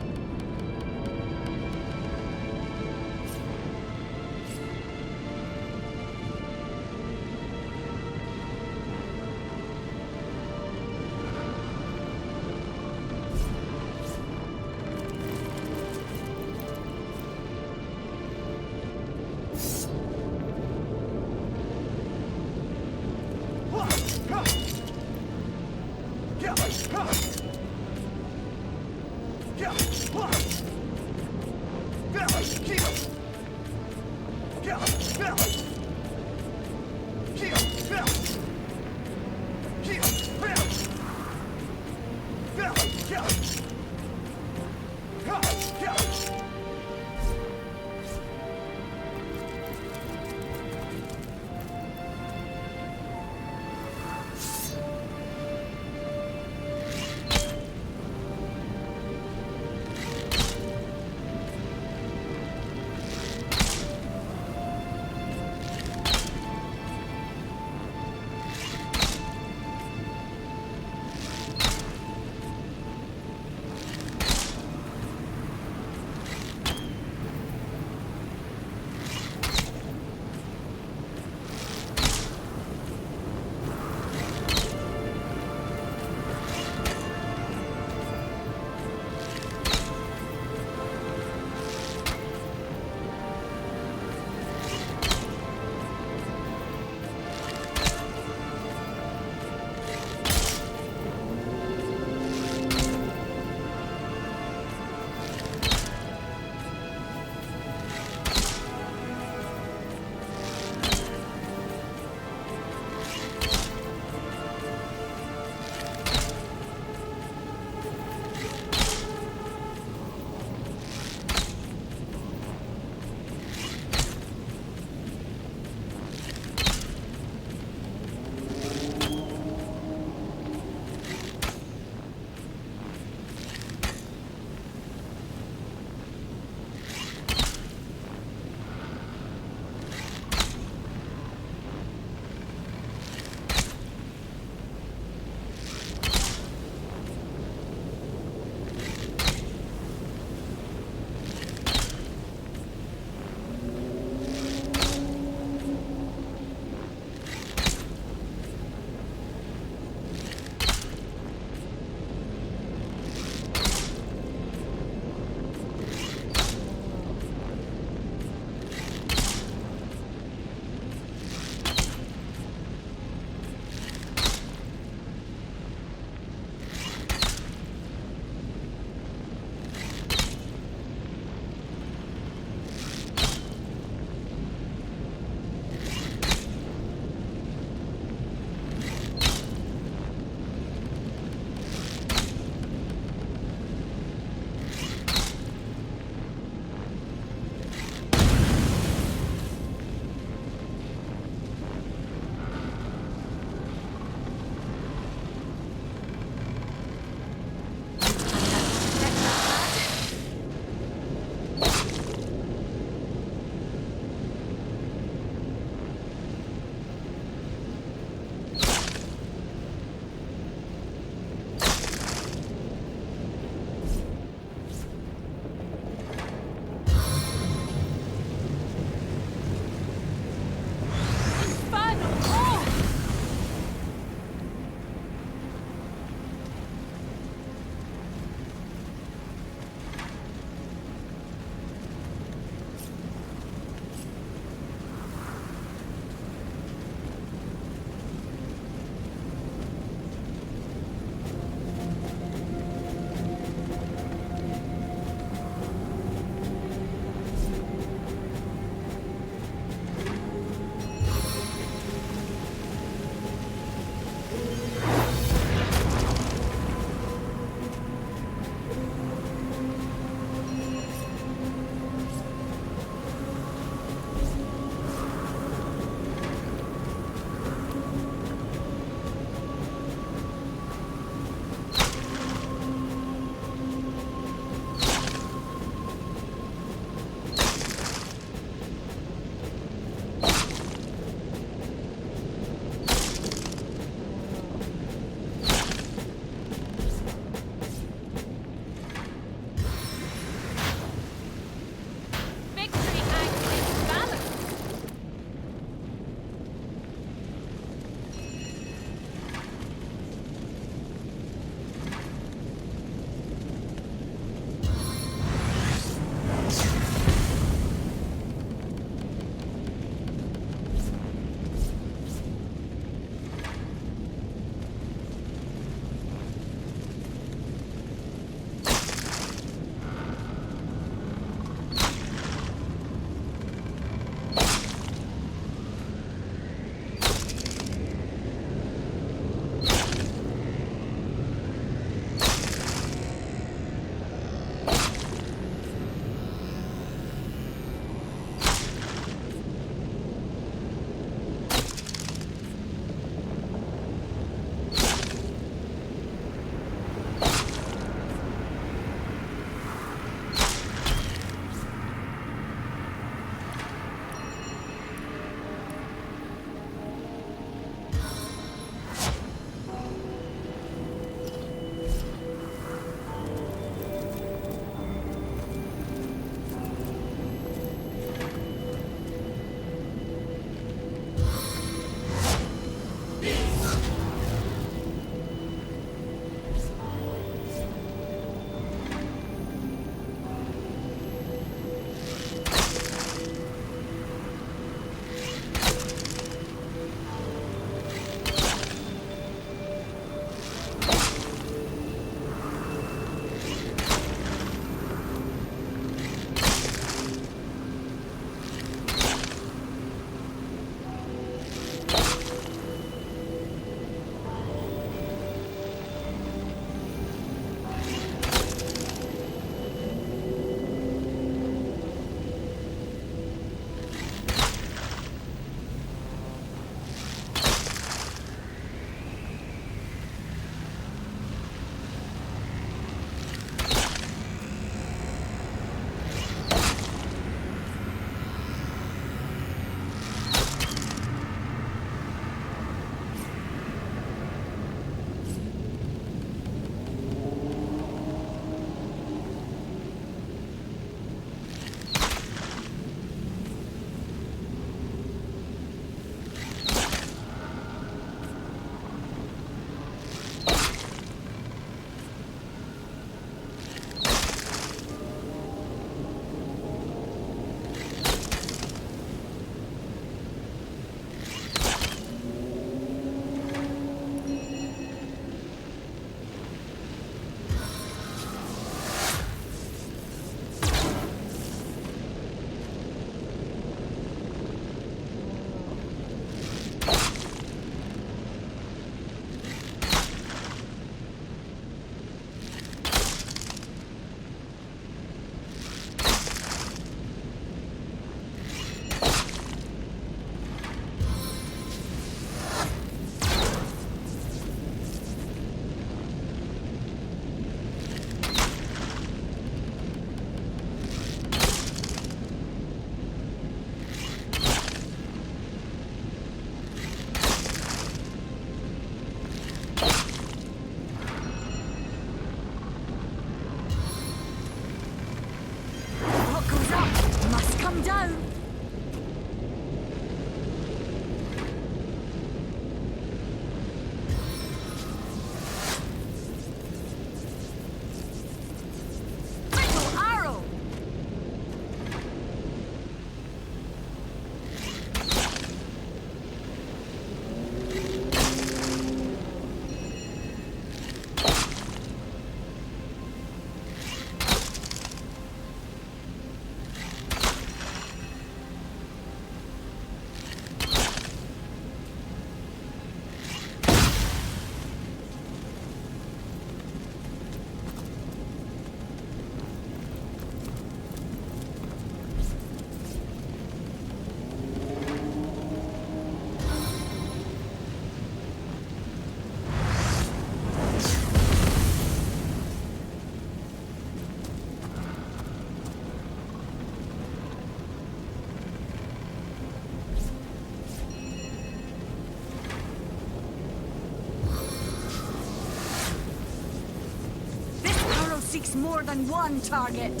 face more than one target.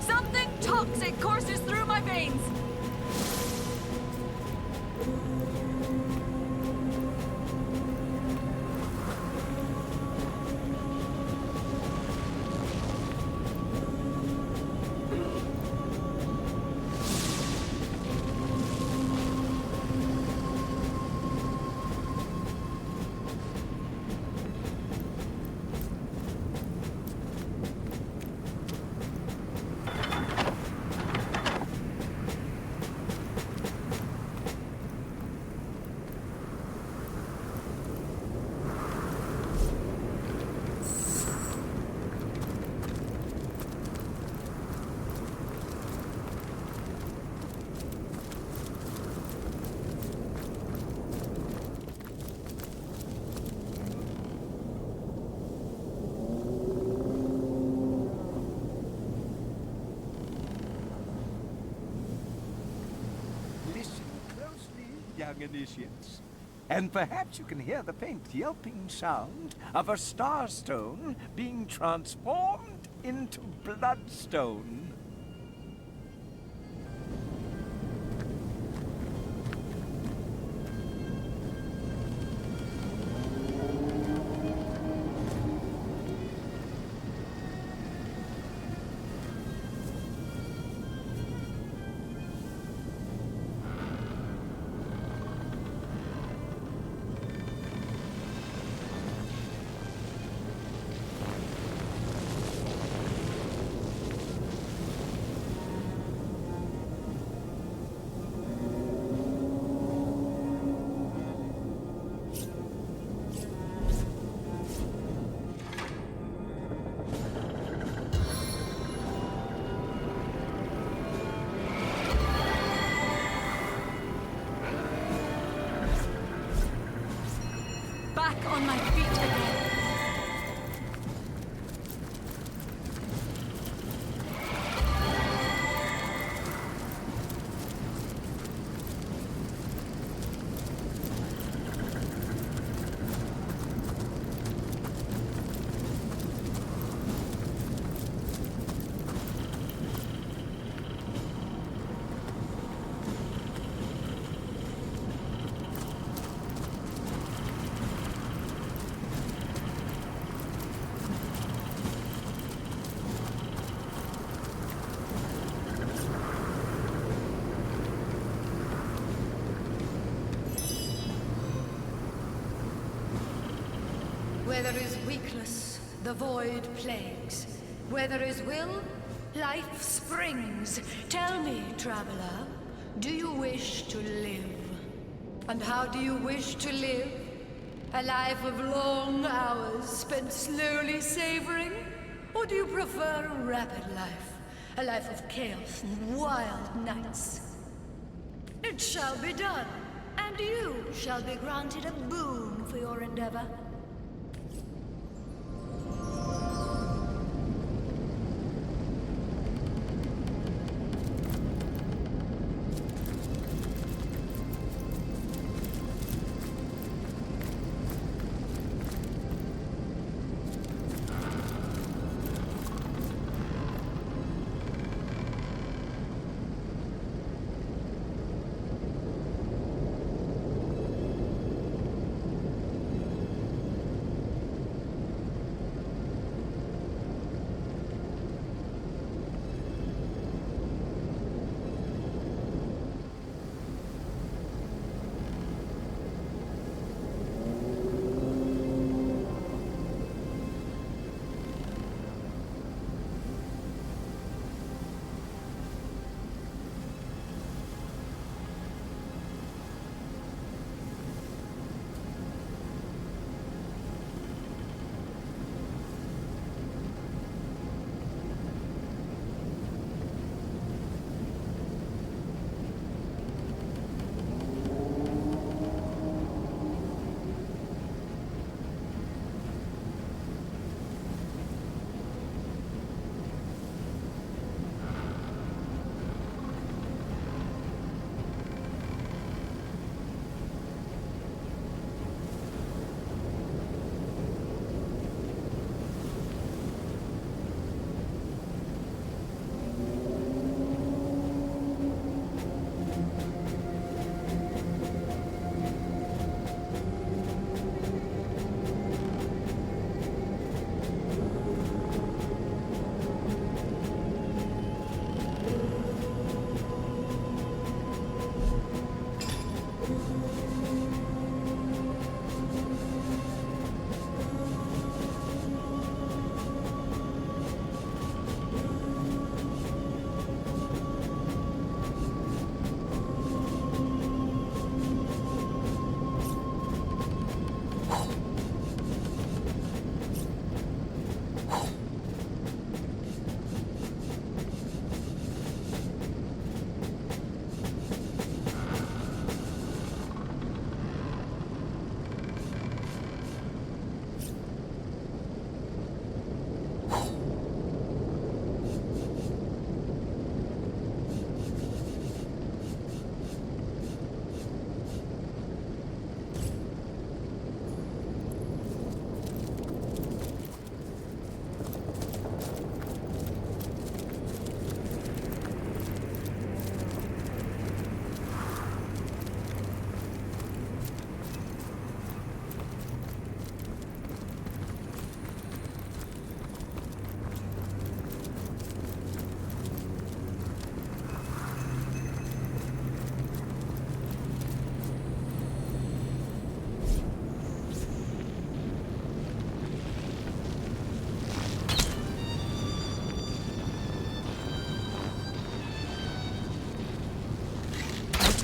Something toxic courses through my veins.
Young initiates, and perhaps you can hear the faint yelping sound of a starstone being transformed into bloodstone.
Back on my feet again.
Where there is weakness, the void plagues. Where there is will, life springs. Tell me, traveler, do you wish to live? And how do you wish to live? A life of long hours spent slowly savoring? Or do you prefer a rapid life? A life of chaos and wild nights? It shall be done, and you shall be granted a boon for your endeavor.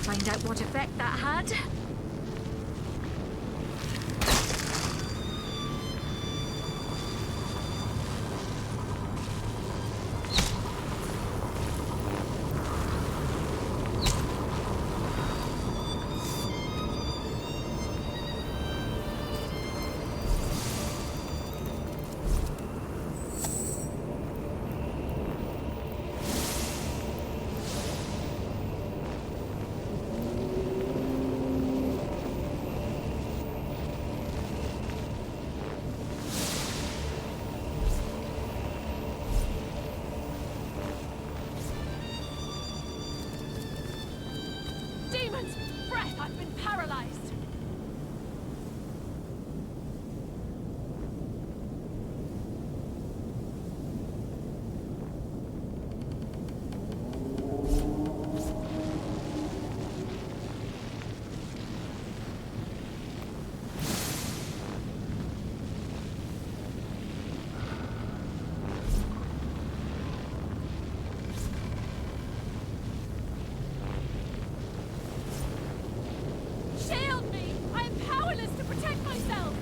find out what effect that had.
Demons! Breath! I've been paralyzed! Shield me! I am powerless to protect myself!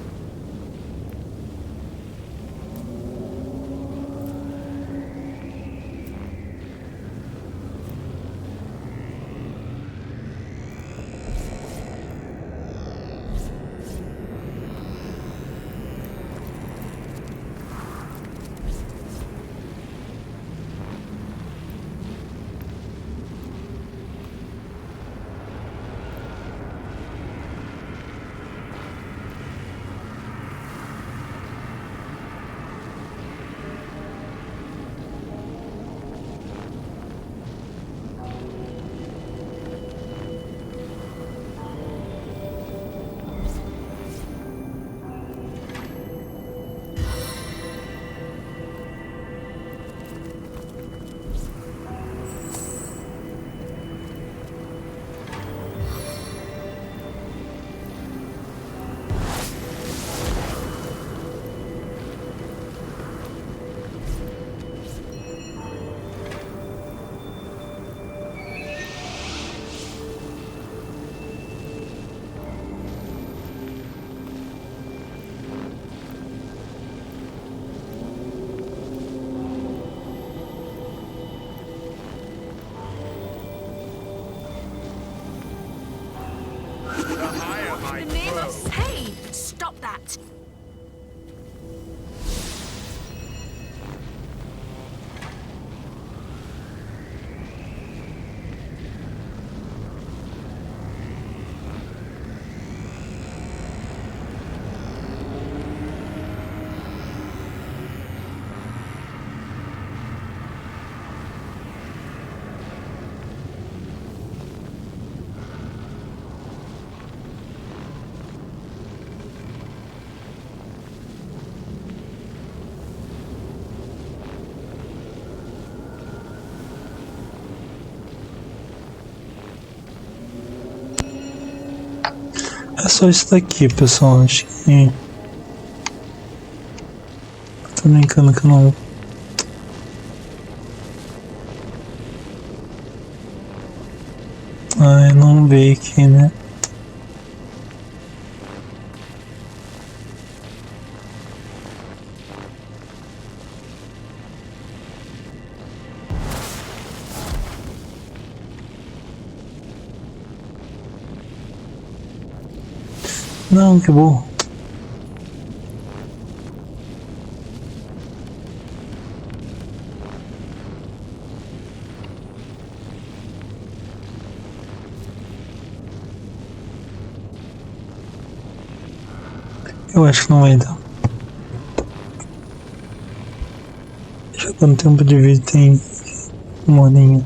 In the name of... Hey! Stop that!
É só isso daqui, pessoal. Acho que... Tô brincando que eu não... Ah, eu não vi aqui, né? Não, que bom. Eu acho que não vai dar. Já quanto tempo de vídeo tem? Uma horinha.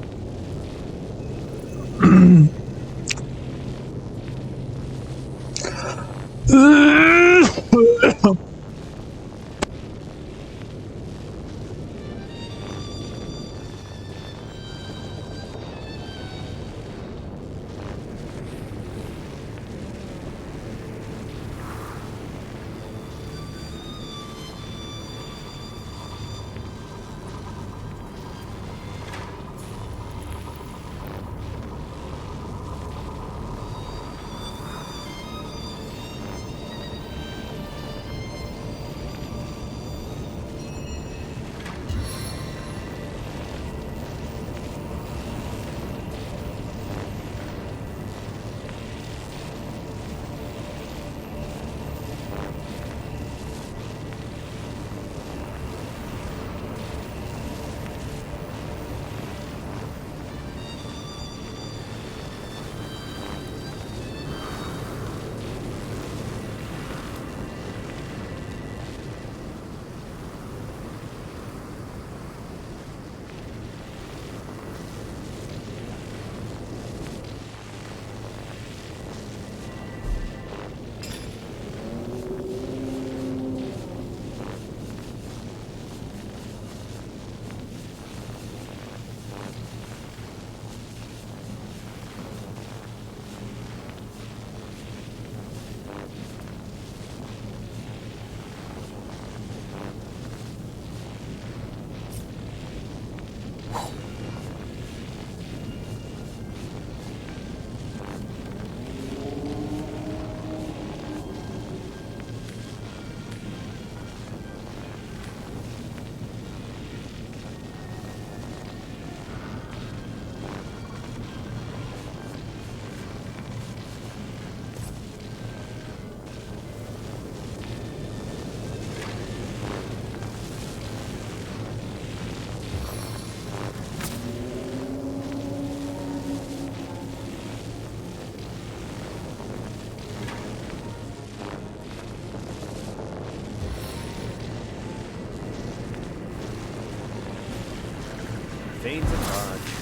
Paint and hard.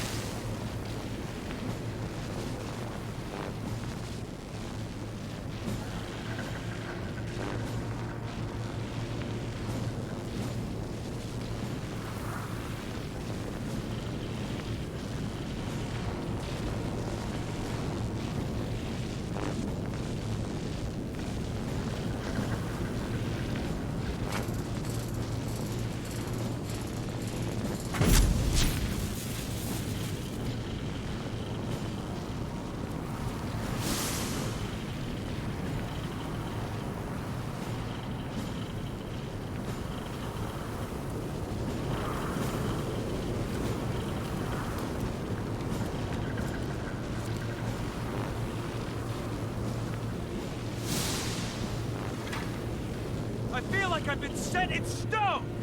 I feel like I've been set in stone!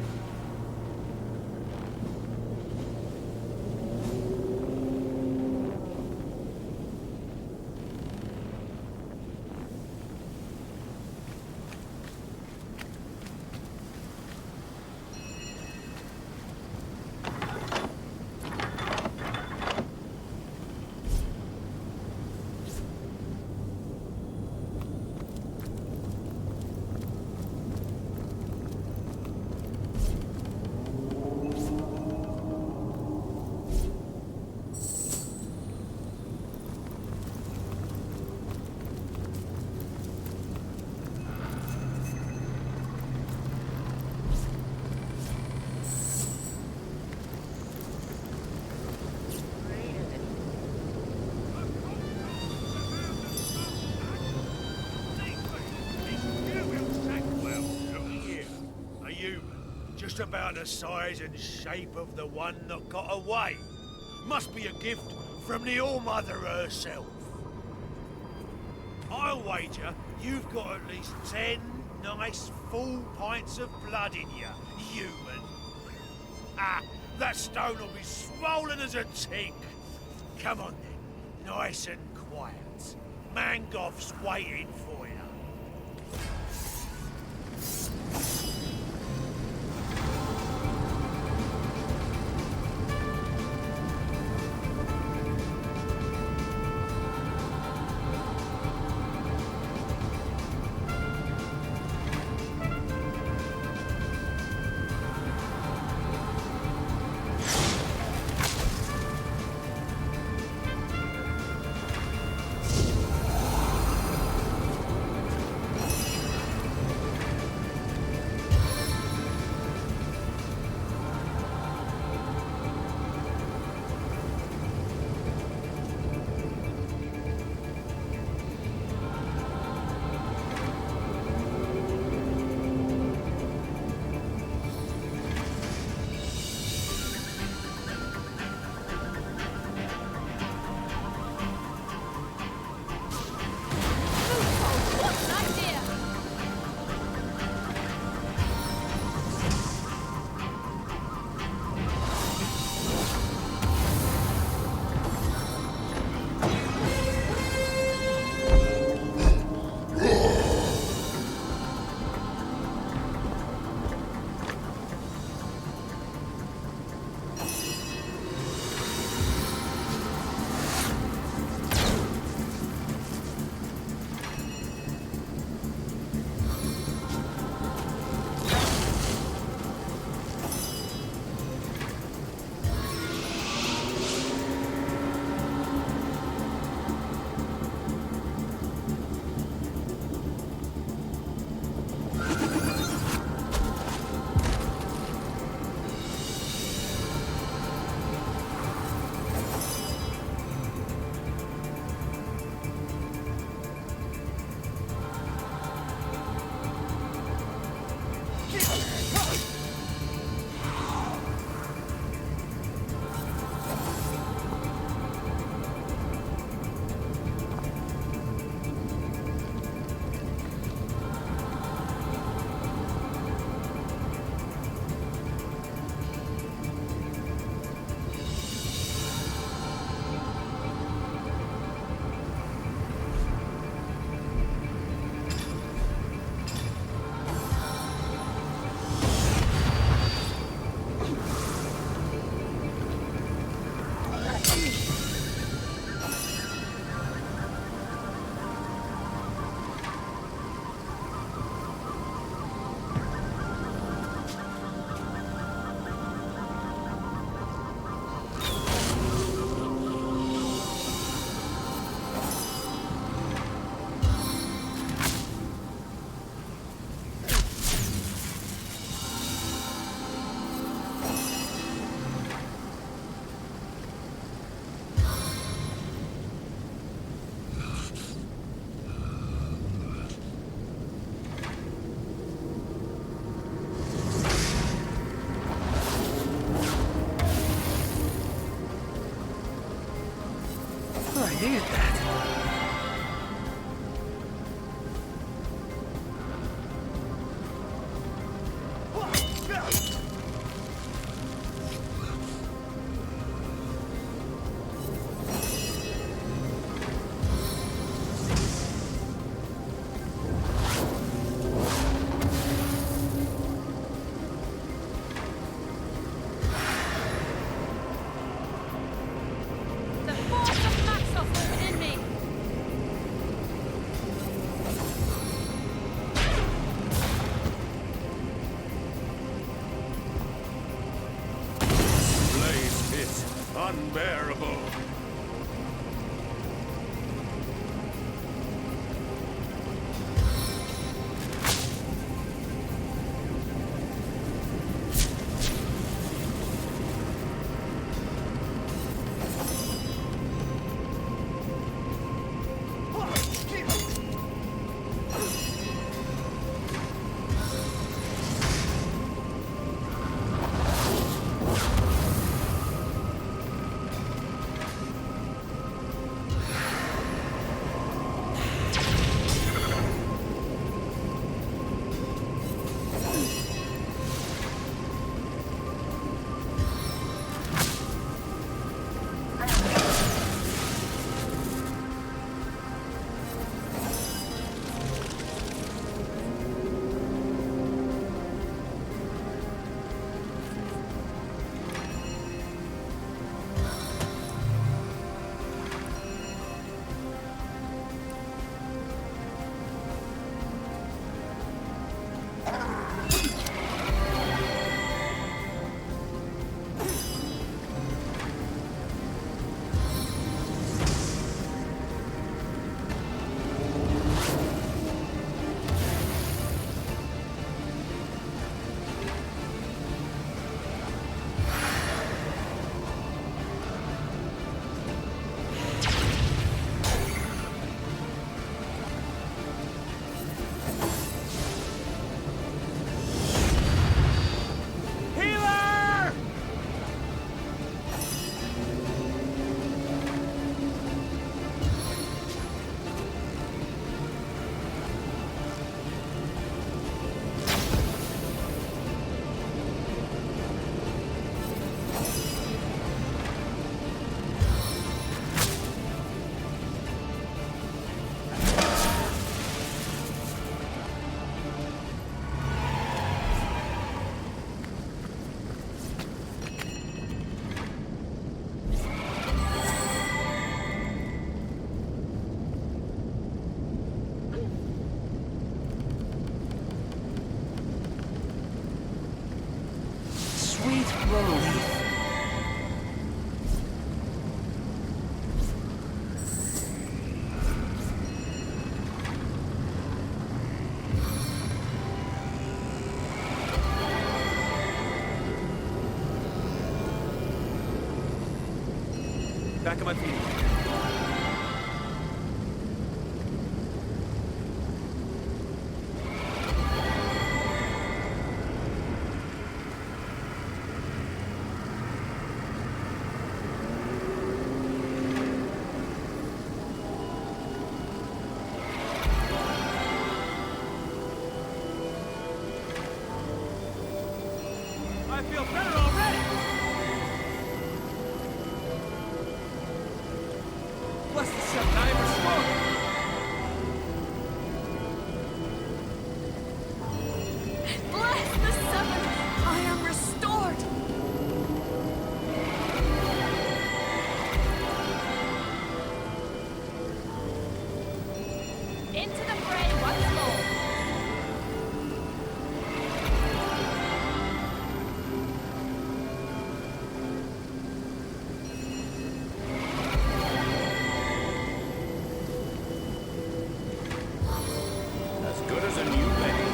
Just about the size and shape of the one that got away. Must be a gift from the All-Mother herself. I'll wager you've got at least 10 nice full pints of blood in you, human. Ah, that stone will be swollen as a tick. Come on then, nice and quiet. Mangoff's waiting for you.
I needed that.
Unbearable.
Back on my feet. I feel better already! Bless the seven, I am restored!
Bless the seven! I am restored! Into the fray once more!
Good as a new lady.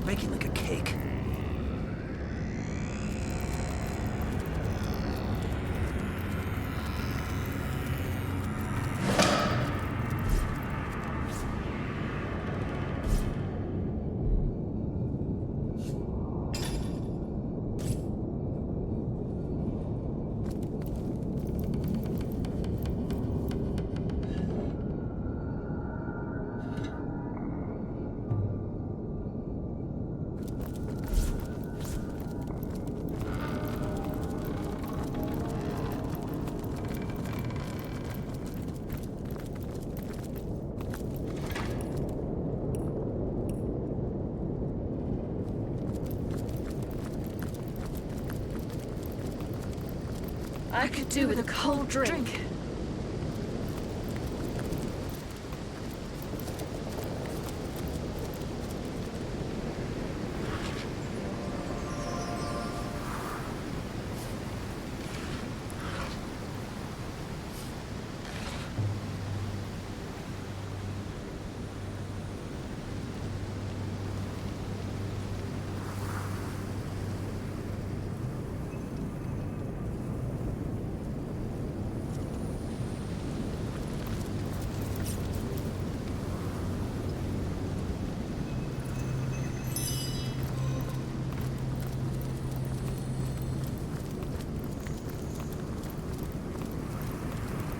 Making like a cake.
I could do with a cold drink.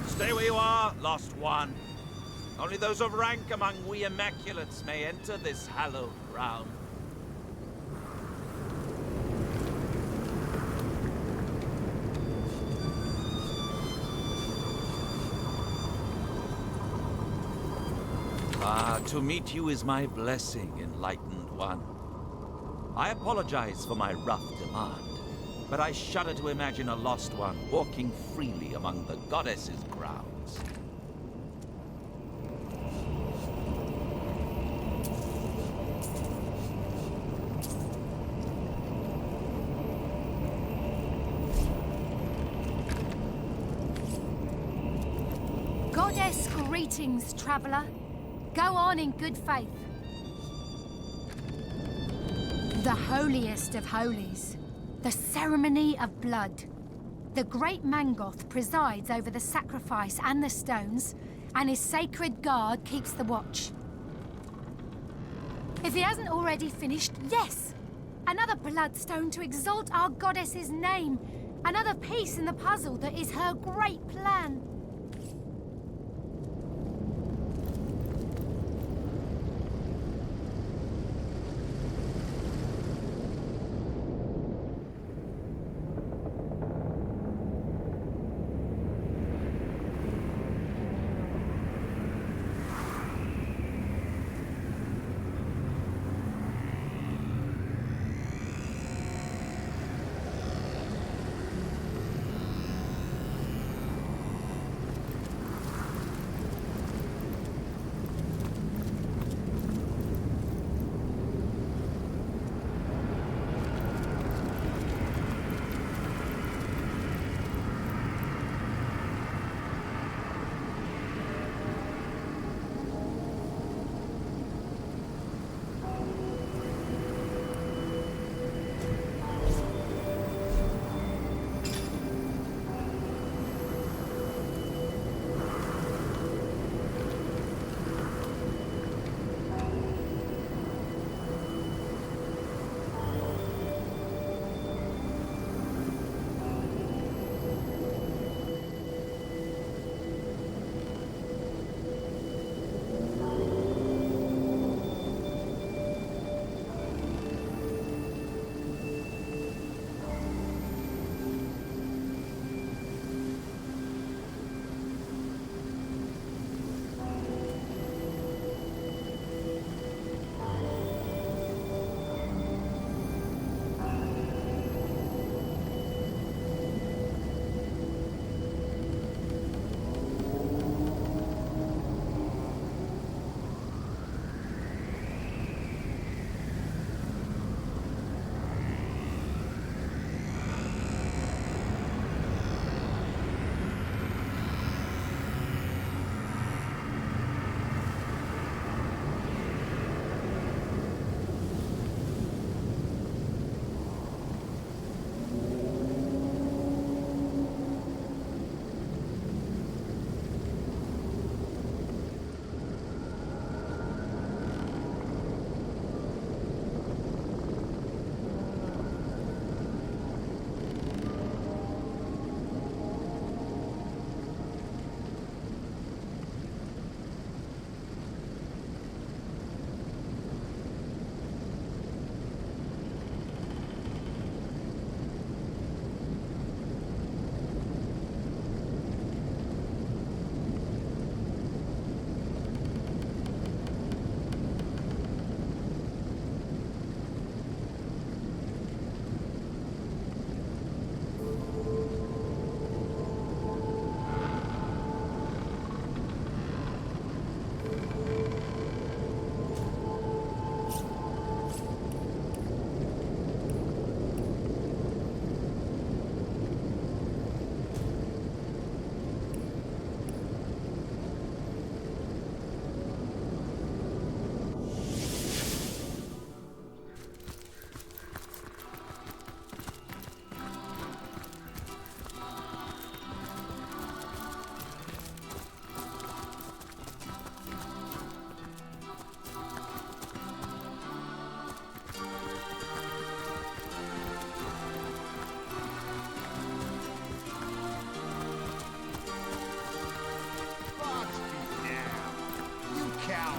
Stay where you are, lost one. Only those of rank among we Immaculates may enter this hallowed ground. To meet you is my blessing, enlightened one. I apologize for my rough demand, but I shudder to imagine a lost one walking freely among the goddess's grounds.
Goddess greetings, traveler. Go on in good faith. The holiest of holies. The ceremony of blood. The great Mangoth presides over the sacrifice and the stones, and his sacred guard keeps the watch. If he hasn't already finished, yes! Another bloodstone to exalt our goddess's name. Another piece in the puzzle that is her great plan.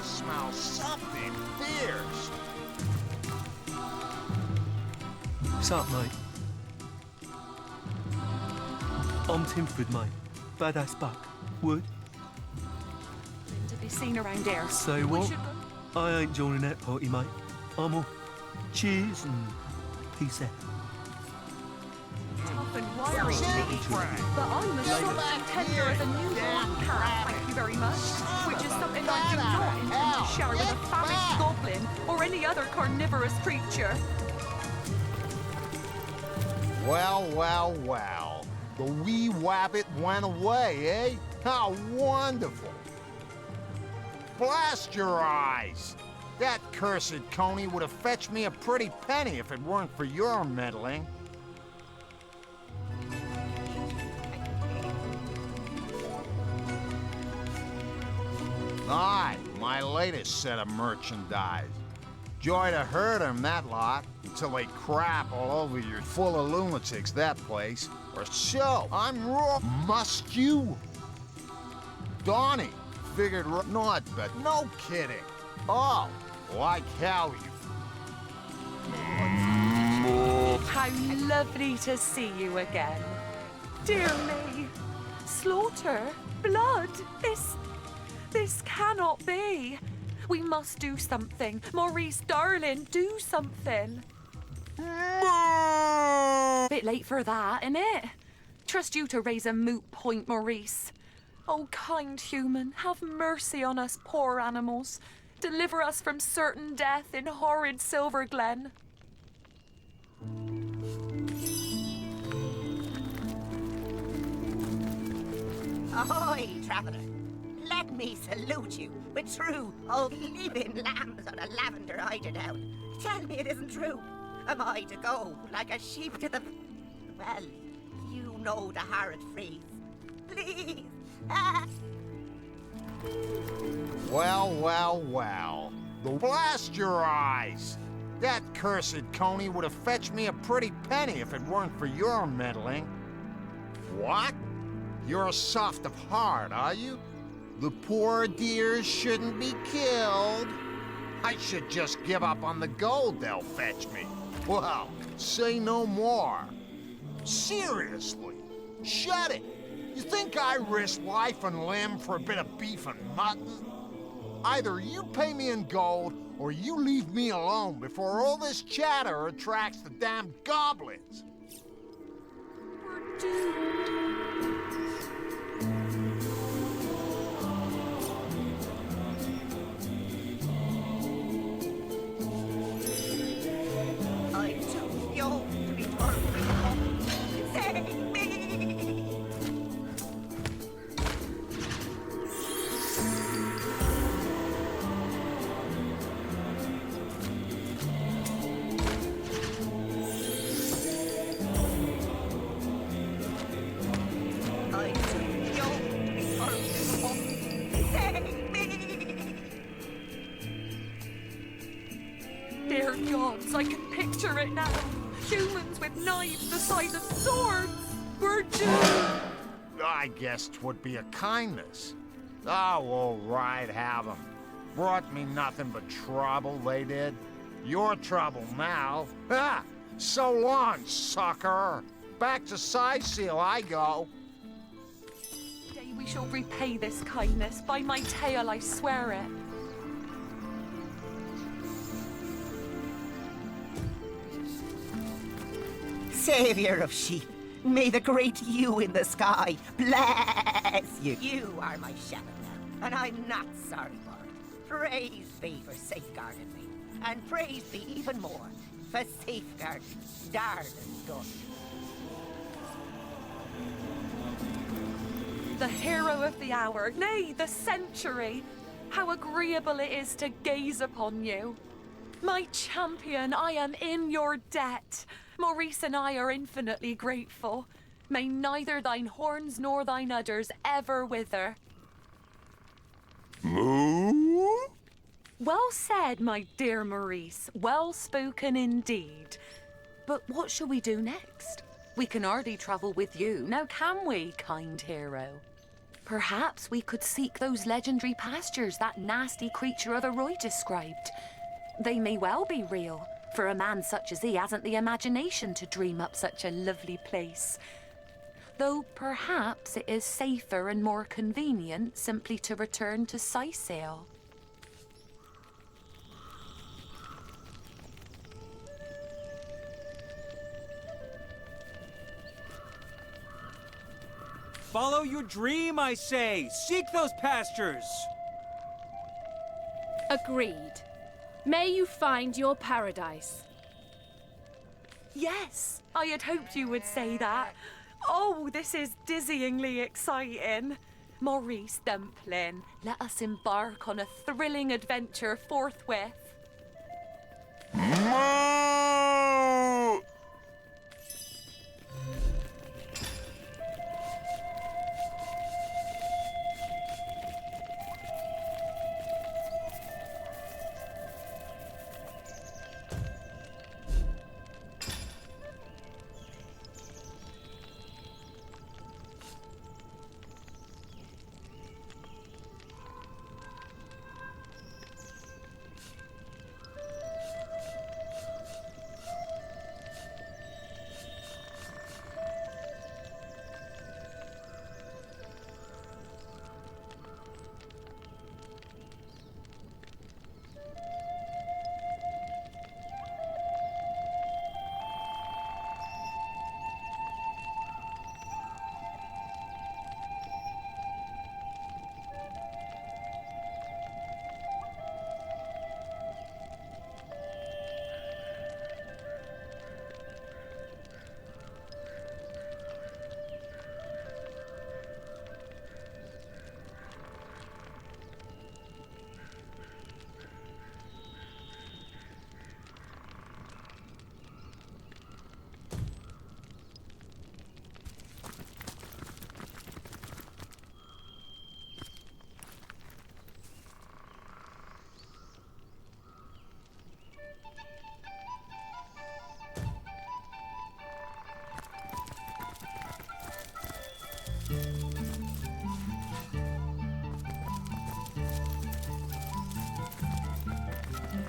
smell something fierce.
What's up, mate? I'm Timford, mate. Badass buck. Wood?
To be seen around here.
Say what? I ain't joining that party, mate. I'm all cheers and peace out.
Tough and wiry, but I'm as strong and tender as a newborn cat, thank you very much. Which is something I do not intend to share with a famished goblin or any other carnivorous creature.
Well, well, well. The wee wabbit went away, eh? How wonderful. Blast your eyes! That cursed coney would have fetched me a pretty penny if it weren't for your meddling. Aye, my latest set of merchandise. Joy to herd 'em, that lot, until they crap all over you. Full of lunatics, that place. Or so, I'm raw. Must you? Donnie, figured not, but no kidding. Oh, like how you.
How lovely to see you again. Dear me. Slaughter? Blood? This cannot be. We must do something. Maurice, darling, do something. Bit late for that, innit? Trust you to raise a moot point, Maurice. Oh, kind human, have mercy on us poor animals. Deliver us from certain death in horrid Silver Glen.
Ahoy, traveller. Let me salute you with true old living lambs on a lavender eiderdown. Tell me it isn't true. Am I to go like a sheep to the... Well, you know the horrid phrase. Please.
Well, well, well. Blast your eyes! That cursed coney would have fetched me a pretty penny if it weren't for your meddling. What? You're soft of heart, are you? The poor dears shouldn't be killed. I should just give up on the gold they'll fetch me. Well, say no more. Seriously, shut it. You think I risk life and limb for a bit of beef and mutton? Either you pay me in gold, or you leave me alone before all this chatter attracts the damned goblins.
We're doomed.
I'm too young to be turned. Save me! I'm too young to be turned. Save me!
Dear gods, I can picture it now. Humans with knives the size of swords. We're doomed.
I guess 'twould be a kindness. Oh, all right, have 'em. Brought me nothing but trouble, they did. Your trouble now. Ha! So long, sucker. Back to Seal I go.
Today we shall repay this kindness. By my tail, I swear it.
Savior of sheep, may the great you in the sky bless you. You are my shepherd now, and I'm not sorry for it. Praise be for safeguarding me, and praise be even more for safeguarding darling Gun.
The hero of the hour, nay, the century. How agreeable it is to gaze upon you. My champion, I am in your debt. Maurice and I are infinitely grateful. May neither thine horns nor thine udders ever wither.
Moo?
Well said, my dear Maurice. Well spoken indeed. But what shall we do next? We can hardly travel with you, now can we, kind hero? Perhaps we could seek those legendary pastures that nasty creature of a Roy described. They may well be real, for a man such as he hasn't the imagination to dream up such a lovely place. Though perhaps it is safer and more convenient simply to return to Josehsauro.
Follow your dream, I say! Seek those pastures!
Agreed. May you find your paradise.
Yes, I had hoped you would say that. Oh, this is dizzyingly exciting. Maurice Dumpling, let us embark on a thrilling adventure forthwith.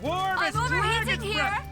Warm
I'm overheating here!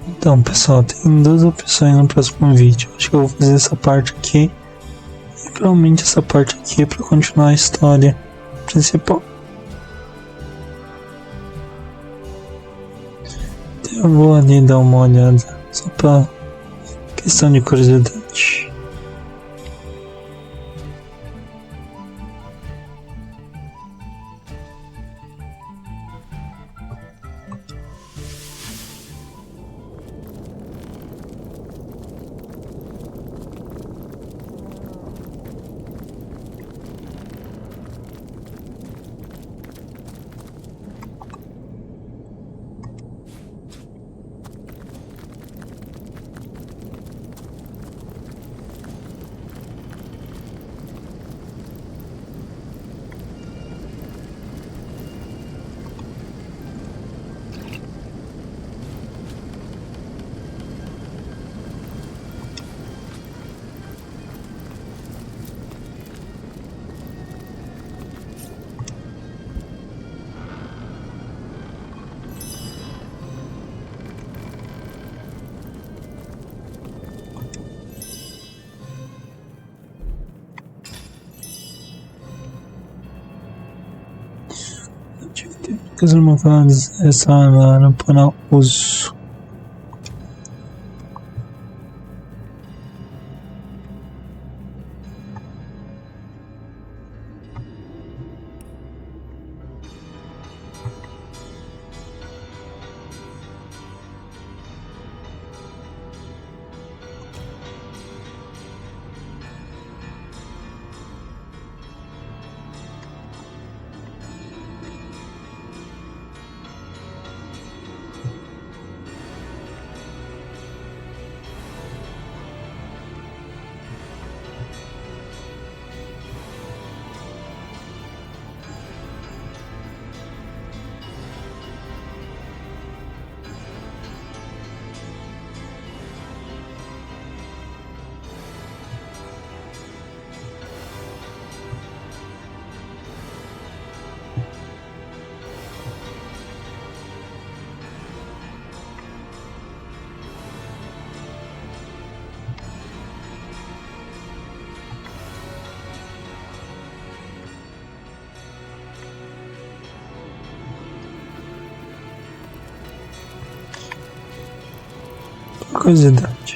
Então, pessoal, tem duas opções no próximo vídeo. Acho que eu vou fazer essa parte aqui. E provavelmente essa parte aqui é para continuar a história principal. Então eu vou ali dar uma olhada, só para questão de curiosidade. المفاز يسعى ربنا أوز. Curiosidade.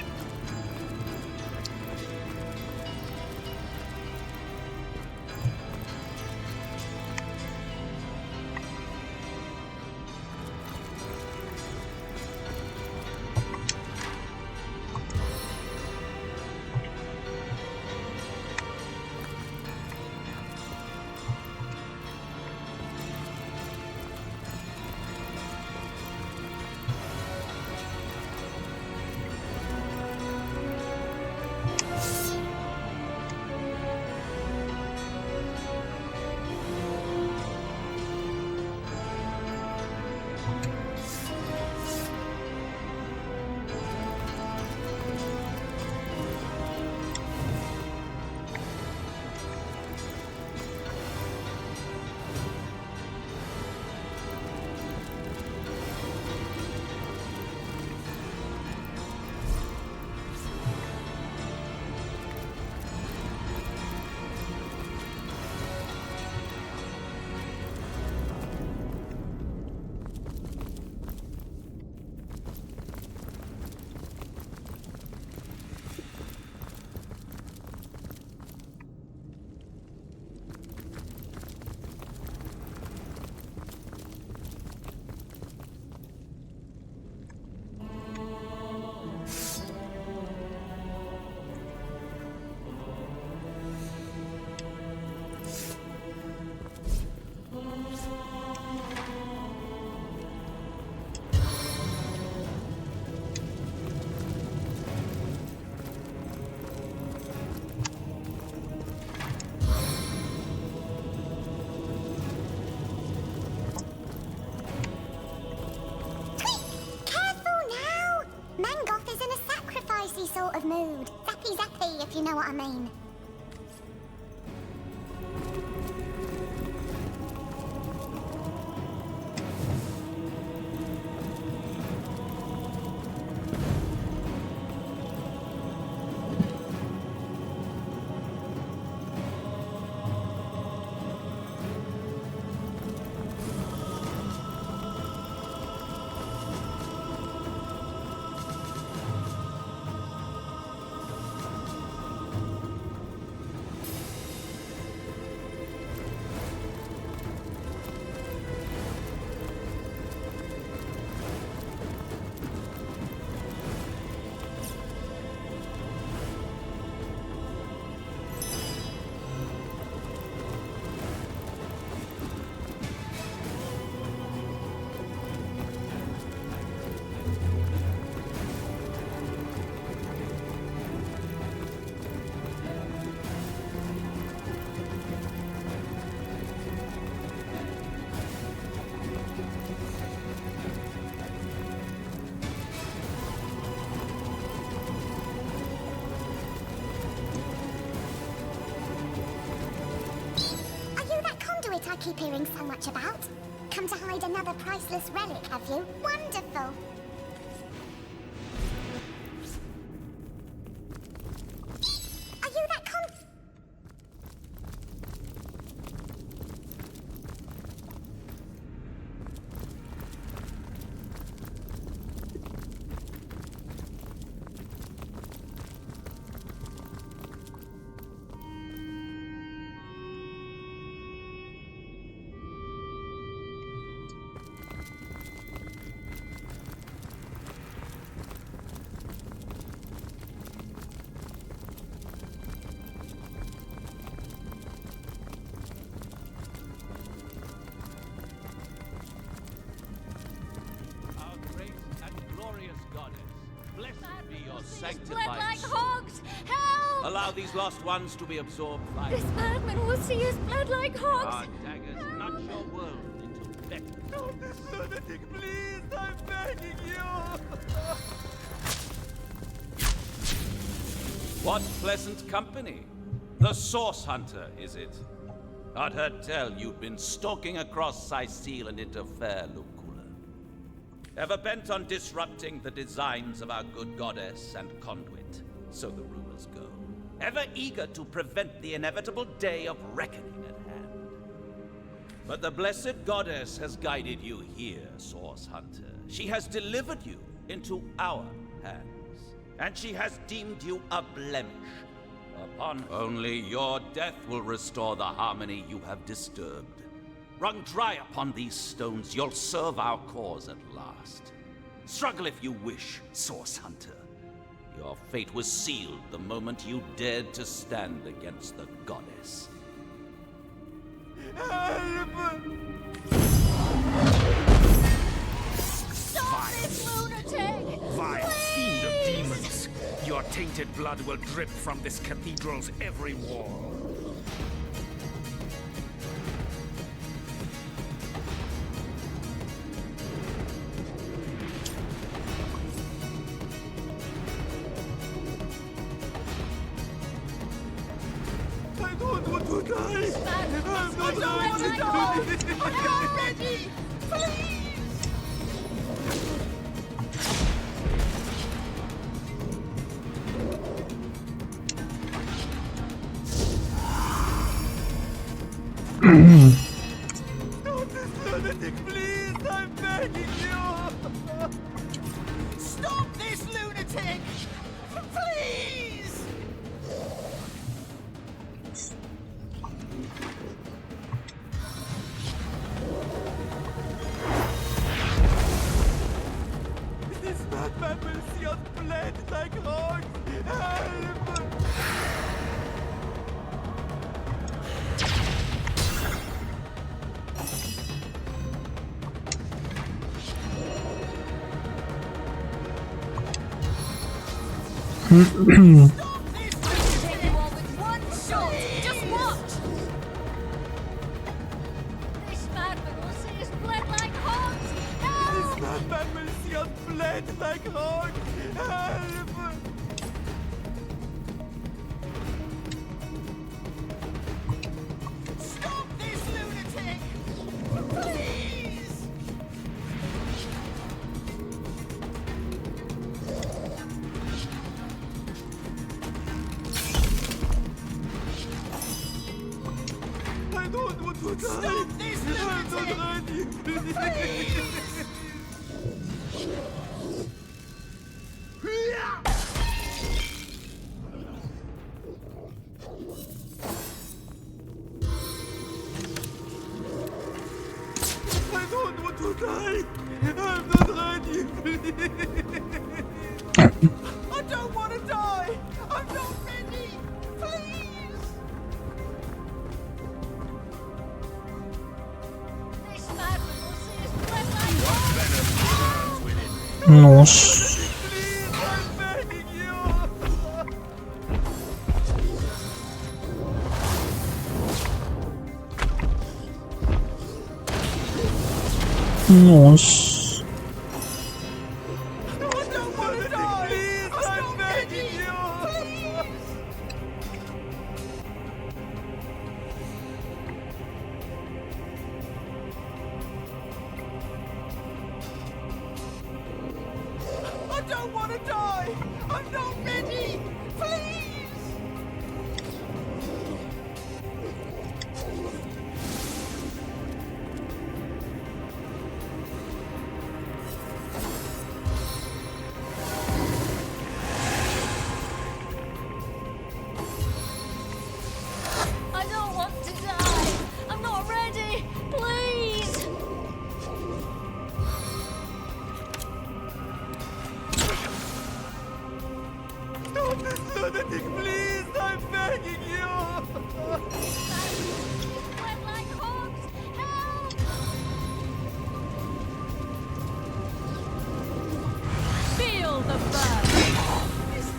Sort of mood. Zappy zappy, if you know what I mean. I keep hearing so much about. Come to hide another priceless relic, have you? Wonderful! Are you that
sanctified
like
soul.
hogs! Help!
Allow these lost ones to be absorbed by
This madman will see us bled like
our
hogs!
daggers nudge your world into death.
Stop this lunatic, please! I'm begging you!
What pleasant company. The Source Hunter, is it? I'd heard tell you'd been stalking across Sicile and into fair Lucula. Ever bent on disrupting the designs of our good goddess and conduit, so the rumors go. Ever eager to prevent the inevitable day of reckoning at hand. But the blessed goddess has guided you here, Source Hunter. She has delivered you into our hands, and she has deemed you a blemish. Upon only your death will restore the harmony you have disturbed. Wrung dry upon these stones, you'll serve our cause at last. Struggle if you wish, Source Hunter. Your fate was sealed the moment you dared to stand against the goddess.
Stop this lunatic!
Vile fiend of demons! Your tainted blood will drip from this cathedral's every wall.
I don't want to die! I'm not ready to die! I'm not ready! Please! Stop this lunatic, please! I'm begging you!
Stop this lunatic! Please!
This madman will see us bled like hogs! Help!
Just watch! This madman will see us bled like hogs! Help!
This madman will see us bled like hogs! Help!
Stop this lunatic! Please!
I don't want to die!
Stop this
I'm
lunatic!
not ready! Please! I don't want to die! I'm not ready! Please!
I don't want to die! I'm not ready! Please!
This madman will see us bled like hogs!
Nossa.
I'm begging you!
Nossa.
I don't want to die! Please, I'm begging you!
I don't want to die! I'm not ready! Please!
I don't want to die! I'm not ready! Please!
Stop this lunatic, please! I'm begging you!
Bled like hogs! Help! Feel the burn!
This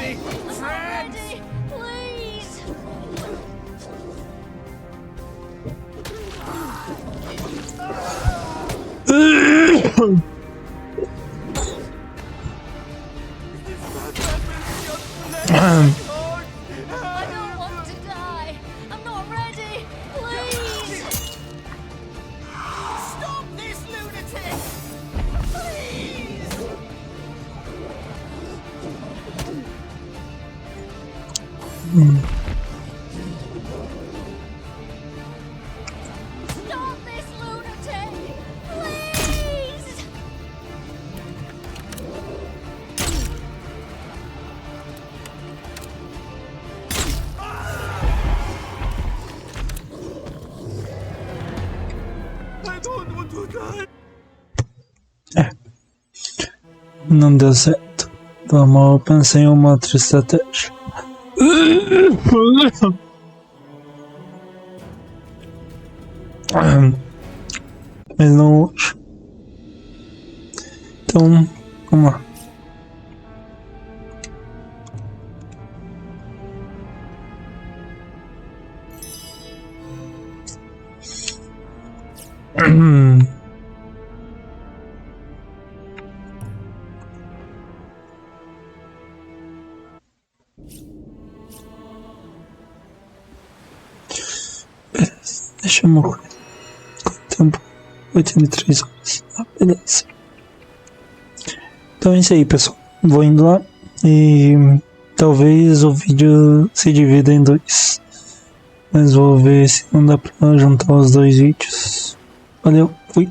ready, friends?
Ready, please. I don't want to die. I'm not ready. Please.
Stop this lunatic! Please!
Stop this lunatic. Please.
I don't want to die.
Não deu certo. Então eu pensei em uma outra estratégia. Mas não hoje. Então, vamos lá. Deixa eu morrer. Quanto tempo? 83 horas. Ah, beleza. Então é isso aí, pessoal. Vou indo lá e talvez o vídeo se divida em dois. Mas vou ver se não dá pra juntar os dois vídeos. Valeu, fui.